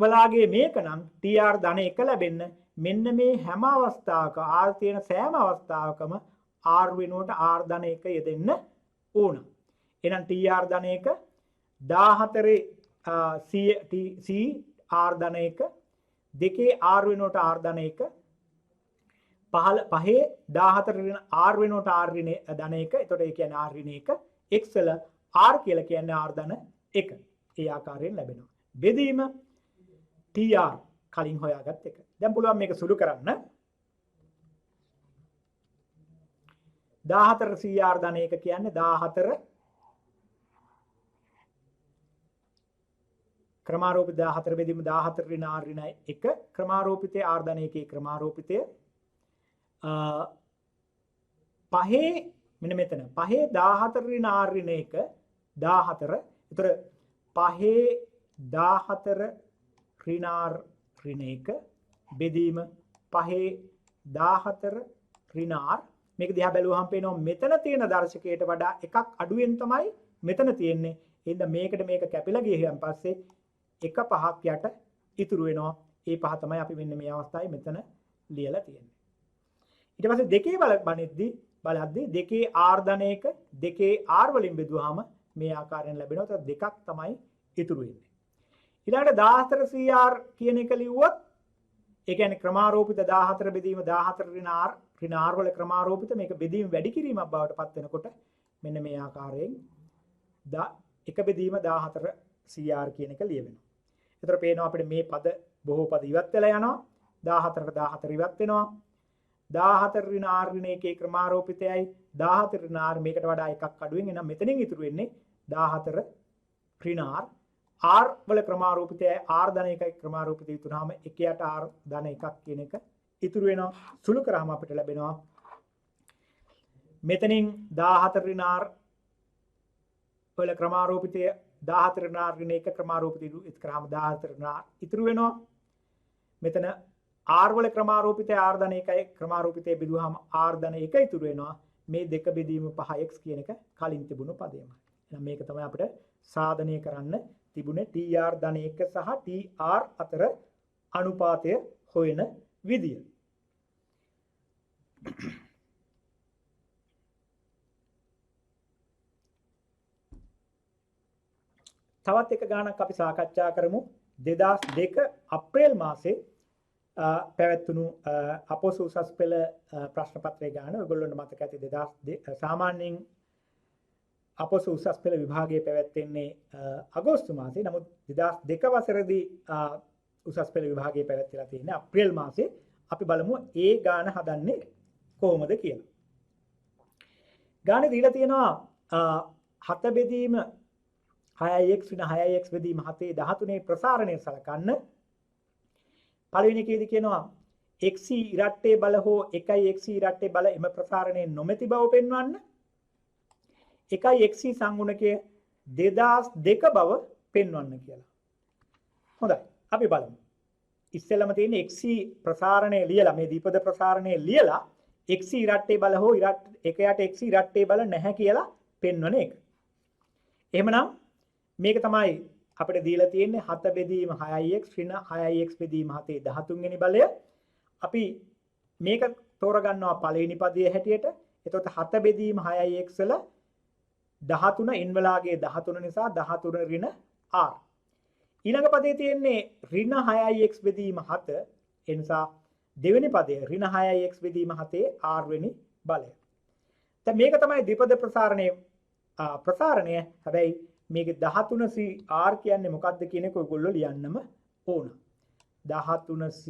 වලගේ මේක නම් tr ධන 1 ලැබෙන්න මෙන්න මේ හැම අවස්ථාවක r තියෙන සෑම අවස්ථාවකම r වෙනුවට r ධන 1 යෙදෙන්න ඕන. එහෙනම් tr ධන 1 14 c r ධන 1 දෙකේ r වෙනුවට r ධන 1 5 14 r වෙනුවට r ධන 1. එතකොට ඒ කියන්නේ r ඍණ 1 x වල r කියලා කියන්නේ r ධන 1. ඒ ආකාරයෙන් ලැබෙනවා. බෙදීම tr කලින් හොයාගත් එක. දැන් පුළුවන් මේක සුළු කරන්න. 14 CR ධන 1 කියන්නේ 14 ක්‍රමාරෝපිත 14 බෙදීම 14 ඍණ r ඍණ 1 ක්‍රමාරෝපිතේ r ධන 1 ක්‍රමාරෝපිතය 5 මෙන්න මෙතන 5 14 ඍණ r ඍණ 1 14. ඒතර 5 14 ඍණ r ඍණ 1 බෙදීම 5 14 ඍණ r. මේක දිහා බැලුවහම පේනවා මෙතන තියෙන දර්ශකයට වඩා එකක් අඩුවෙන් තමයි මෙතන තියෙන්නේ. එහෙනම් මේකට මේක කැපිලා ගියහන් පස්සේ එක පහක් යට ඉතුරු වෙනවා. ඒ පහ තමයි අපි මෙන්න මේ අවස්ථාවේ මෙතන ලියලා තියෙන්නේ. ඊට පස්සේ දෙකේ බලද්දී දෙකේ r ධන 1 දෙකේ r වලින් බෙදුවාම මේ ආකාරයෙන් ලැබෙනවා. ඒත් දෙකක් තමයි ඉතුරු වෙන්නේ. ඊළඟට 14 CR කියන එක ලිව්වොත් ඒ කියන්නේ ක්‍රමාරෝපිත 14 බෙදීම 14 ඍණ r වල ක්‍රමාරෝපිත මේක බෙදීම වැඩි කිරීමක් බවට පත් වෙනකොට මෙන්න මේ ආකාරයෙන් එක බෙදීම 14 CR කියන එක ලියවෙනවා. ඒතර පේනවා අපිට මේ පද බොහෝ පද ඉවත් වෙලා යනවා. 14ට 14 ඉවත් වෙනවා. 14 ඍණ r ඍණ 1 ක්‍රමාරෝපිතයයි 14 ඍණ r මේකට වඩා එකක් අඩුවෙන් එනම් මෙතනින් ඉතුරු වෙන්නේ 14 ඍණ r. r වල ක්‍රමාරෝපිතයයි r ධන 1යි ක්‍රමාරෝපිතය ඉතුරුනහම 1යට r ධන 1ක් කියන එක ඉතුරු වෙනවා. සුළු කරාම අපිට ලැබෙනවා මෙතනින් 14 ඍණ r වල ක්‍රමාරෝපිතය 14 ඍණ r ඍණ 1 ක්‍රමාරෝපිතය ඉතුරු කරාම 14 ඍණ r ඉතුරු වෙනවා. මෙතන r වල ක්‍රමාරෝපිතය r ධන 1යි ක්‍රමාරෝපිතය බෙදුවාම r ධන 1 ඉතුරු වෙනවා. මේ දෙක බෙදීම 5x කියන එක කලින් තිබුණු පදයමයි. එහෙනම් මේක තමයි අපිට සාධනය කරන්න තිබුණේ tr ධන 1 සහ tr අතර අනුපාතය හොයන විදිය. තවත් එක ගානක් අපි සාකච්ඡා කරමු. 2002 අප්‍රේල් මාසේ පැවැත්වුණු අපොස උසස් පෙළ ප්‍රශ්න පත්‍රය ගන්න ඔයගොල්ලන්ට මතක ඇති 2002 සාමාන්‍යයෙන් අපොස උසස් පෙළ විභාගයේ පැවැත්වෙන්නේ අගෝස්තු මාසයේ. නමුත් 2002 වසරේදී උසස් පෙළ විභාගයේ පැවැත්විලා තියෙන්නේ අප්‍රේල් මාසයේ. අපි බලමු ඒ ගාන හදන්නේ කොහොමද කියලා. ගානේ දීලා තියෙනවා 7 බෙදීම 6x ඍණ 6x බෙදීම 7 13 ප්‍රසාරණය සලකන්න. පළවෙනි එකේදී කියනවා x ඉරට්ටේ බල හෝ 1x ඉරට්ටේ බල එම ප්‍රසාරණයේ නොමැති බව පෙන්වන්න. 1x සංගුණකයේ 2002 බව පෙන්වන්න කියලා. හොඳයි. අපි බලමු. ඉස්සෙල්ලම තියෙන්නේ x ප්‍රසාරණය ලියලා මේ දීපද ප්‍රසාරණය ලියලා x ඉරට්ටේ බල හෝ එකයට x ඉරට්ටේ බල නැහැ කියලා පෙන්වන එක. එහෙමනම් මේක තමයි අපිට දීලා තියෙන්නේ 7 බෙදීම 6x ඍණ 6x බෙදීම 7 13 වෙනි බලය. අපි මේක තෝරගන්නවා පළවෙනි පදයේ හැටියට. එතකොට 7 බෙදීම 6x වල 13 n වලාගේ 13 නිසා 13 ඍණ r. ඊළඟ පදයේ තියෙන්නේ ඍණ 6x බෙදීම 7. ඒ නිසා දෙවෙනි පදයේ ඍණ 6x බෙදීම 7 r වෙනි බලය. දැන් මේක තමයි ද්විපද ප්‍රසාරණය. හැබැයි මේකේ 13c r කියන්නේ මොකක්ද කියන එක ඔයගොල්ලෝ ලියන්නම ඕන. 13c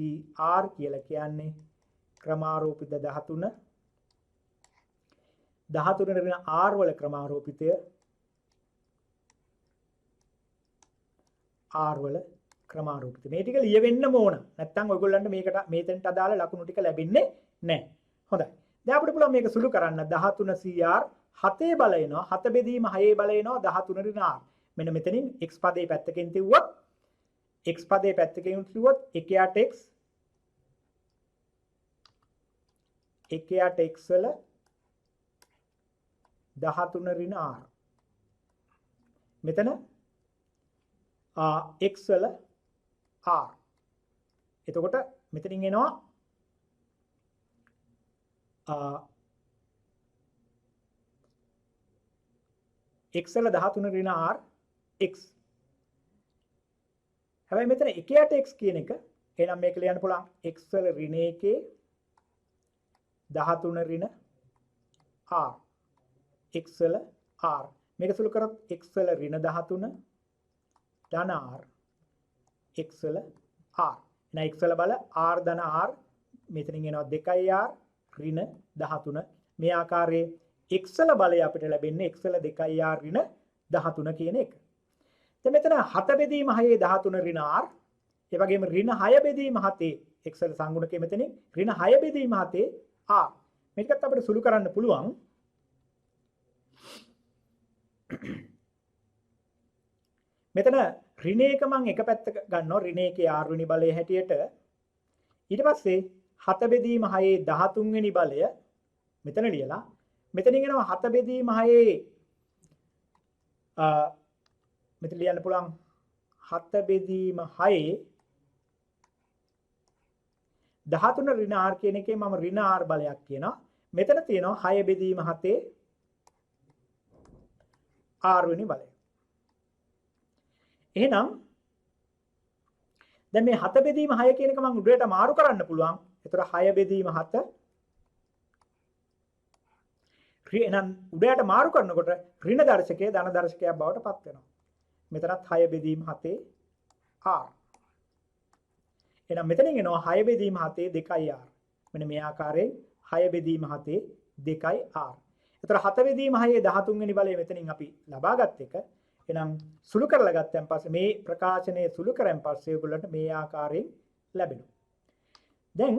r කියලා කියන්නේ ක්‍රමාරෝපිත 13 13 ඍණ r වල ක්‍රමාරෝපිතය r වල ක්‍රමාරෝපිතය. මේ ටික ලියවෙන්නම ඕන. නැත්නම් ඔයගොල්ලන්ට මේකට මේතෙන්ට අදාළ ලකුණු ටික ලැබෙන්නේ නැහැ. හොඳයි. දැන් අපිට පුළුවන් මේක සුළු කරන්න 13cr 7 බල එනවා 7 බෙදීම 6 බල එනවා 13 ඍණ r. මෙන්න මෙතනින් x පදේ පැත්තකින් තියුවොත් x පදේ පැත්තකින් තියුවොත් 1යට x වල 13 ඍණ r. මෙතන x වල r. එතකොට මෙතනින් එනවා x වල 13 ඍණ r x. හැබැයි මෙතන 1යට x කියන එක එහෙනම් මේක ලියන්න පුළුවන් x වල ඍණ 1 13 ඍණ r x වල r. මේක සුළු කරොත් x වල ඍණ 13 ධන r x වල r. එහෙනම් x වල බල r ධන r මෙතනින් එනවා 2r ඍණ 13. මේ ආකාරයේ x වල බලය අපිට ලැබෙන්නේ x වල 2r ඍණ 13 කියන එක. දැන් මෙතන 7 බෙදීම 6 13 ඍණ r. ඒ වගේම ඍණ 6 බෙදීම 7 x වල සංගුණකයේ මෙතනින් ඍණ 6 බෙදීම 7 r. මේකත් අපිට සුළු කරන්න පුළුවන්. මෙතන ඍණ 1 මම එක පැත්තක ගන්නවා ඍණ 1 r වෙනි බලයේ හැටියට. ඊට පස්සේ 7 බෙදීම 6 13 වෙනි බලය මෙතන ලියලා මෙතනින් එනවා 7 බෙදීම 6 මෙතන ලියන්න පුළුවන් 7 බෙදීම 6 13 ඍණ r කියන එකේ මම ඍණ r බලයක් කියනවා. මෙතන තියෙනවා 6 බෙදීම 7 r වෙනි බලය. එහෙනම් දැන් මේ 7 බෙදීම 6 කියන එක මම උඩට මාරු කරන්න පුළුවන්. ඒතර 6 බෙදීම 7 එහෙනම් උඩයට මාරු කරනකොට ඍණ දර්ශකයේ ධන දර්ශකයක් බවට පත් වෙනවා. මෙතනත් 6 බෙදීම 7 r. එහෙනම් මෙතනින් එනවා 6 බෙදීම 7 2r. මෙන්න මේ ආකාරයෙන් 6 බෙදීම 7 2r. ඒතර 7 බෙදීම 6 13 වෙනි බලය මෙතනින් අපි ලබාගත් එක. එහෙනම් සුළු කරලා ගත්තන් පස්සේ මේ ප්‍රකාශනයේ සුළු කරන් පස්සේ ඔයගොල්ලන්ට මේ ආකාරයෙන් ලැබෙනවා. දැන්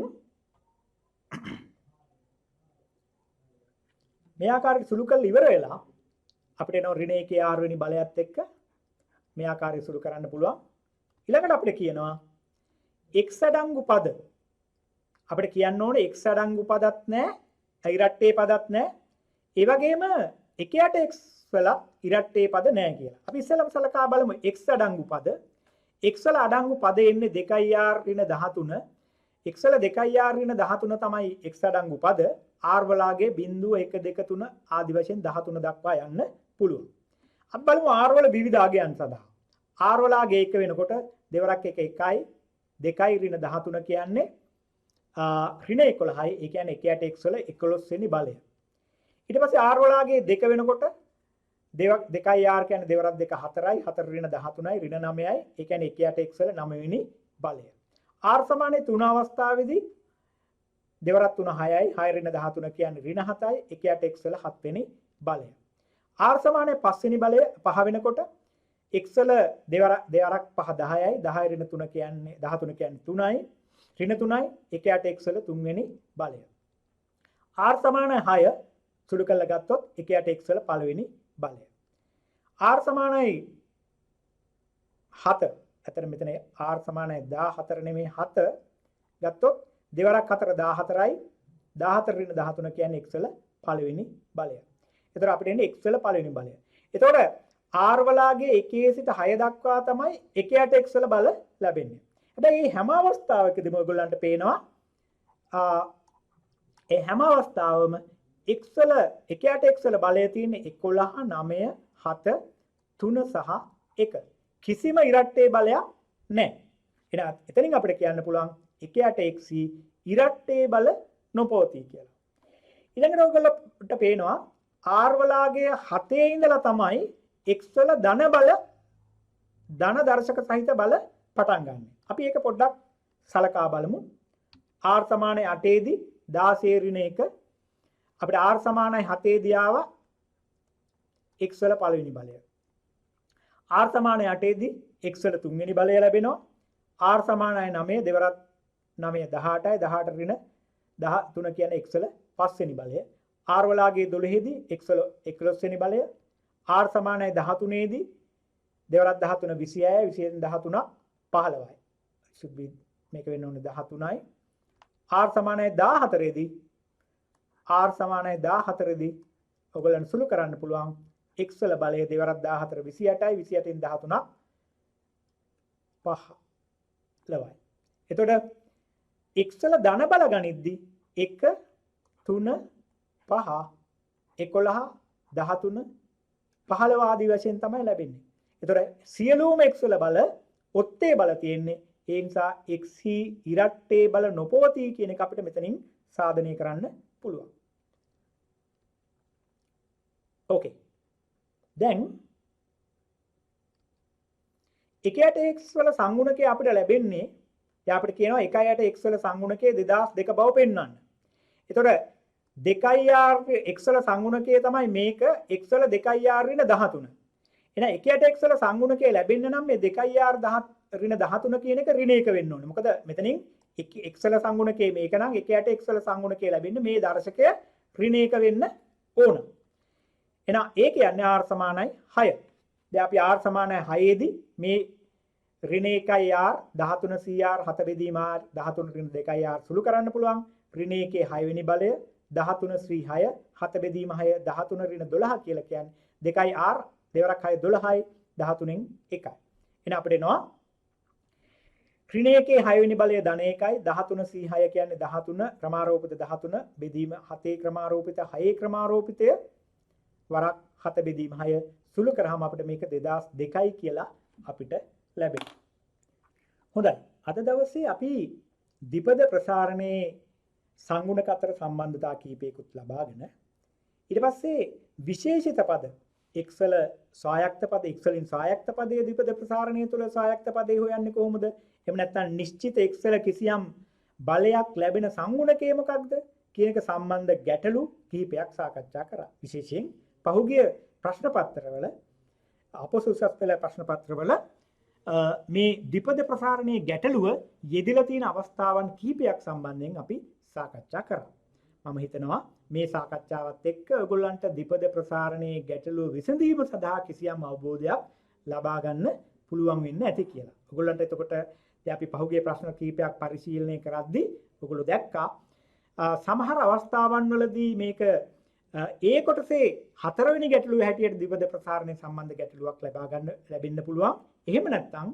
මේ ආකාරයට සුළු කරලා ඉවර වෙලා අපිට එනවා ඍණ 1 r වෙනි බලයත් එක්ක මේ ආකාරයට සුළු කරන්න පුළුවන්. ඊළඟට අපිට කියනවා x අඩංගු පද. අපිට කියන්න ඕනේ x අඩංගු පදත් නැහැ, ඉරට්ටේ පදත් නැහැ. ඒ වගේම 1යට x වල ඉරට්ටේ පද නැහැ කියලා. අපි ඉස්සෙල්ලාම සලකා බලමු x අඩංගු පද. x වල අඩංගු පද එන්නේ 2r ඍණ 13. x වල 2r ඍණ 13 තමයි x අඩංගු පද. r වලගේ බිංදුව 1 2 3 ආදි වශයෙන් 13 දක්වා යන්න පුළුවන්. අපි බලමු r වල විවිධ අගයන් සඳහා. r වලගේ 1 වෙනකොට දෙවරක් 1 1යි, 2යි ඍණ 13 කියන්නේ ඍණ 11යි. ඒ කියන්නේ 1යට x වල 11 වෙනි බලය. ඊට පස්සේ r වලාගේ 2 වෙනකොට 2යි r කියන්නේ 2 වරක් 2 4යි 4 ඍණ 13යි ඍණ 9යි. ඒ කියන්නේ 1යට x වල 9 වෙනි බලය. r සමානයි 3 අවස්ථාවේදී 2 වරක් 3 6යි 6 ඍණ 13 කියන්නේ ඍණ 7යි 1යට x වල 7 වෙනි බලය. r සමානයි 5 වෙනි බලය 5 වෙනකොට x වල 2 වරක් 5 10යි 10 ඍණ 3 කියන්නේ 13 කියන්නේ 3යි ඍණ 3යි 1යට x වල 3 වෙනි බලය. r සමානයි 6 සුළු කරලා ගත්තොත් 1යට x වල පළවෙනි බලය. r සමානයි 7. අතන මෙතන r සමානයි 14 නෙමෙයි 7 ගත්තොත් 2 වරක් 4 14යි 14 ඍණ 13 කියන්නේ x වල පළවෙනි බලය. එතකොට අපිට එන්නේ x වල පළවෙනි බලය. එතකොට r වලාගේ 1 සිට 6 දක්වා තමයි 1යට x වල බල ලැබෙන්නේ. හැබැයි මේ හැම අවස්ථාවකදීම ඔයගොල්ලන්ට පේනවා ඒ හැම අවස්ථාවම x වල 1යට x වල බලය තියෙන්නේ 11 9 7 3 සහ 1. කිසිම ඉරට්ටේ බලයක් නැහැ. එහෙනම් එතනින් අපිට කියන්න පුළුවන් 1යට x ඉරට්ටේ බල නොපවතී කියලා. ඊළඟට ඔයගොල්ලන්ට පේනවා r වලාගේ 7 ඉඳලා තමයි x වල ධන බල ධන දර්ශක සහිත බල පටන් ගන්න. අපි ඒක පොඩ්ඩක් සලකා බලමු. r සමානයි 8 දී 16 ඍණ 1 අපිට r සමානයි 7 දී ආවා x වල පළවෙනි බලය. r සමානයි 8 දී x වල තුන්වෙනි බලය ලැබෙනවා. r සමානයි 9 දෙවරක් 9 18යි 18 ඍණ 13 කියන්නේ x වල පස්වෙනි බලය. r වලාගේ 12 දී x වල 11 වෙනි බලය. r සමානයි 13 දී දෙවරක් 13 26යි 20 13 15යි. should be මේක වෙන්න ඕනේ 13යි. r සමානයි 14 දී r සමානයි 14 දී ඔයගොල්ලන් සුළු කරන්න පුළුවන් x වල බලය දෙවරක් 14 28යි 28න් 13 15යි. එතකොට x වල ධන බල ගනිද්දී 1 3 5 11 13 15 ආදී වශයෙන් තමයි ලැබෙන්නේ. එතකොට සියලුම x වල බල ඔත්තේ බල තියෙන්නේ. ඒ නිසා x ඉරට්ටේ බල නොපවතී කියන එක අපිට මෙතනින් සාධනය කරන්න පුළුවන්. ඕකේ. දැන් 1යට x වල සංගුණකය අපිට ලැබෙන්නේ දැන් අපිට කියනවා 1යට x වල සංගුණකය 2002 බව පෙන්වන්න. එතකොට 2r x වල සංගුණකය තමයි මේක x වල 2r ඍණ 13. එහෙනම් 1යට x වල සංගුණකය ලැබෙන්න නම් මේ 2r ඍණ 13 කියන එක ඍණ 1 වෙන්න ඕනේ. මොකද මෙතනින් x වල සංගුණකය මේක නම් 1යට x වල සංගුණකය ලැබෙන්නේ මේ දර්ශකය ඍණ 1 වෙන්න ඕන. එහෙනම් ඒ කියන්නේ r සමානයි 6. දැන් අපි r සමානයි 6 දී මේ ඍණ 1යි r 13 cr 7 බෙදීම r 13 ඍණ 2යි r සුළු කරන්න පුළුවන්. ඍණ 1 6 වෙනි බලය 13 ශ්‍රී 6 7 බෙදීම 6 13 ඍණ 12 කියලා කියන්නේ 2යි r දෙවරක් 6 12යි 13න් 1යි. එහෙනම් අපිට එනවා ඍණ 1 6 වෙනි බලය ධන 1යි 13 ශ්‍රී 6 කියන්නේ 13 ක්‍රමාරෝපිත 13 බෙදීම 7 ක්‍රමාරෝපිත 6 ක්‍රමාරෝපිතය වරක් 7 බෙදීම 6 සුළු කරාම අපිට මේක 2002යි කියලා අපිට ලැබෙනවා. හොඳයි. අද දවසේ අපි ද්විපද ප්‍රසාරණයේ සංගුණක අතර සම්බන්ධතා කීපයකුත් ලබාගෙන ඊට පස්සේ විශේෂිත පද x වල ස්වායක්ත පද x වලින් ස්වායක්ත පදයේ ද්විපද ප්‍රසාරණය තුළ ස්වායක්ත පදේ හොයන්නේ කොහොමද? එහෙම නැත්නම් නිශ්චිත x වල කිසියම් බලයක් ලැබෙන සංගුණකය මොකක්ද කියන එක සම්බන්ධ ගැටලු කිහිපයක් සාකච්ඡා කරා. විශේෂයෙන් පහුගිය ප්‍රශ්න පත්‍රවල අපොස උසස් පෙළ ප්‍රශ්න පත්‍රවල මේ ද්විපද ප්‍රසාරණයේ ගැටලුව යෙදලා තියෙන අවස්ථාවන් කිහිපයක් සම්බන්ධයෙන් අපි සාකච්ඡා කරා. මම හිතනවා මේ සාකච්ඡාවත් එක්ක ඔයගොල්ලන්ට ද්විපද ප්‍රසාරණයේ ගැටලුව විසඳීම සඳහා කිසියම් අවබෝධයක් ලබා ගන්න පුළුවන් වෙන්න ඇති කියලා. ඔයගොල්ලන්ට එතකොට දැන් අපි පහුගිය ප්‍රශ්න කිහිපයක් පරිශීලනය කරද්දී ඔයගොල්ලෝ දැක්කා සමහර අවස්ථාවන් වලදී මේක ඒ කොටසේ හතරවෙනි ගැටලුව හැටියට ද්විපද ප්‍රසාරණය සම්බන්ධ ගැටලුවක් ලැබෙන්න පුළුවන්. එහෙම නැත්නම්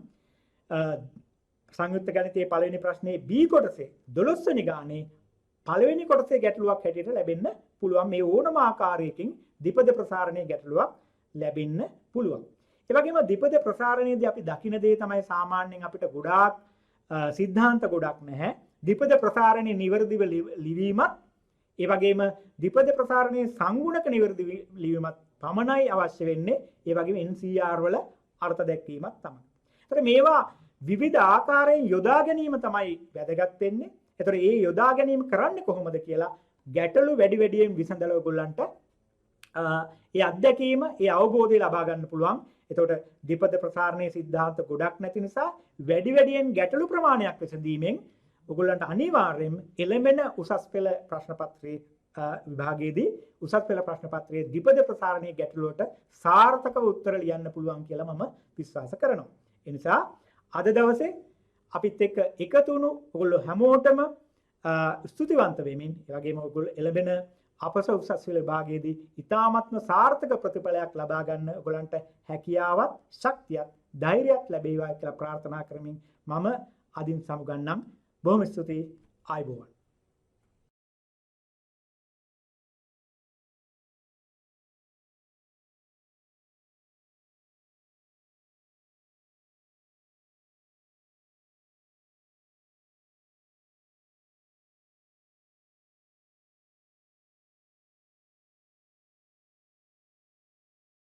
සංයුක්ත ගණිතයේ පළවෙනි ප්‍රශ්නේ B කොටසේ 12 වෙනි ගානේ පළවෙනි කොටසේ ගැටලුවක් හැටියට ලැබෙන්න පුළුවන්. මේ ඕනම ආකාරයකින් ද්විපද ප්‍රසාරණයේ ගැටලුවක් ලැබෙන්න පුළුවන්. ඒ වගේම ද්විපද ප්‍රසාරණයේදී අපි දකින දේ තමයි සාමාන්‍යයෙන් අපිට ගොඩාක් සිද්ධාන්ත ගොඩක් නැහැ. ද්විපද ප්‍රසාරණයේ නිවැරදිව ලිවීමත් ඒ වගේම ද්විපද ප්‍රසාරණයේ සංගුණක නිවැරදි ලිවීමත් පමණයි අවශ්‍ය වෙන්නේ. ඒ වගේම NCR වල අර්ථ දැක්වීමක් තමයි. ඒතර මේවා විවිධ ආකාරයෙන් යොදා ගැනීම තමයි වැදගත් වෙන්නේ. ඒතර මේ යොදා ගැනීම කරන්නේ කොහොමද කියලා ගැටලු වැඩි වැඩියෙන් විසඳලා ඔයගොල්ලන්ට ඒ අත්දැකීම, ඒ අවබෝධය ලබා ගන්න පුළුවන්. එතකොට ද්විපද ප්‍රසාරණයේ සිද්ධාන්ත ගොඩක් නැති නිසා වැඩි වැඩියෙන් ගැටලු ප්‍රමාණයක් විසඳීමෙන් ඔයගොල්ලන්ට අනිවාර්යයෙන්ම එළඹෙන උසස් පෙළ ප්‍රශ්න පත්‍රයේ විභාගයේදී උසස් පෙළ ප්‍රශ්න පත්‍රයේ ද්විපද ප්‍රසාරණයේ ගැටලුවට සාර්ථකව උත්තර ලියන්න පුළුවන් කියලා මම විශ්වාස කරනවා. ඒ නිසා අද දවසේ අපිත් එක්ක එකතු වුණු ඔයගොල්ලෝ හැමෝටම ස්තුතිවන්ත වෙමින් ඒ වගේම ඔයගොල්ලෝ එළඹෙන අපස උසස් පෙළ විභාගයේදී ඉතාමත්ම සාර්ථක ප්‍රතිඵලයක් ලබා ගන්න ඔයගොල්ලන්ට හැකියාවත් ශක්තියත් ධෛර්යයක් ලැබේවා කියලා ප්‍රාර්ථනා කරමින් මම අදින් සමුගන්නම්. බොහොම ස්තුතියි. ආයුබෝවන්.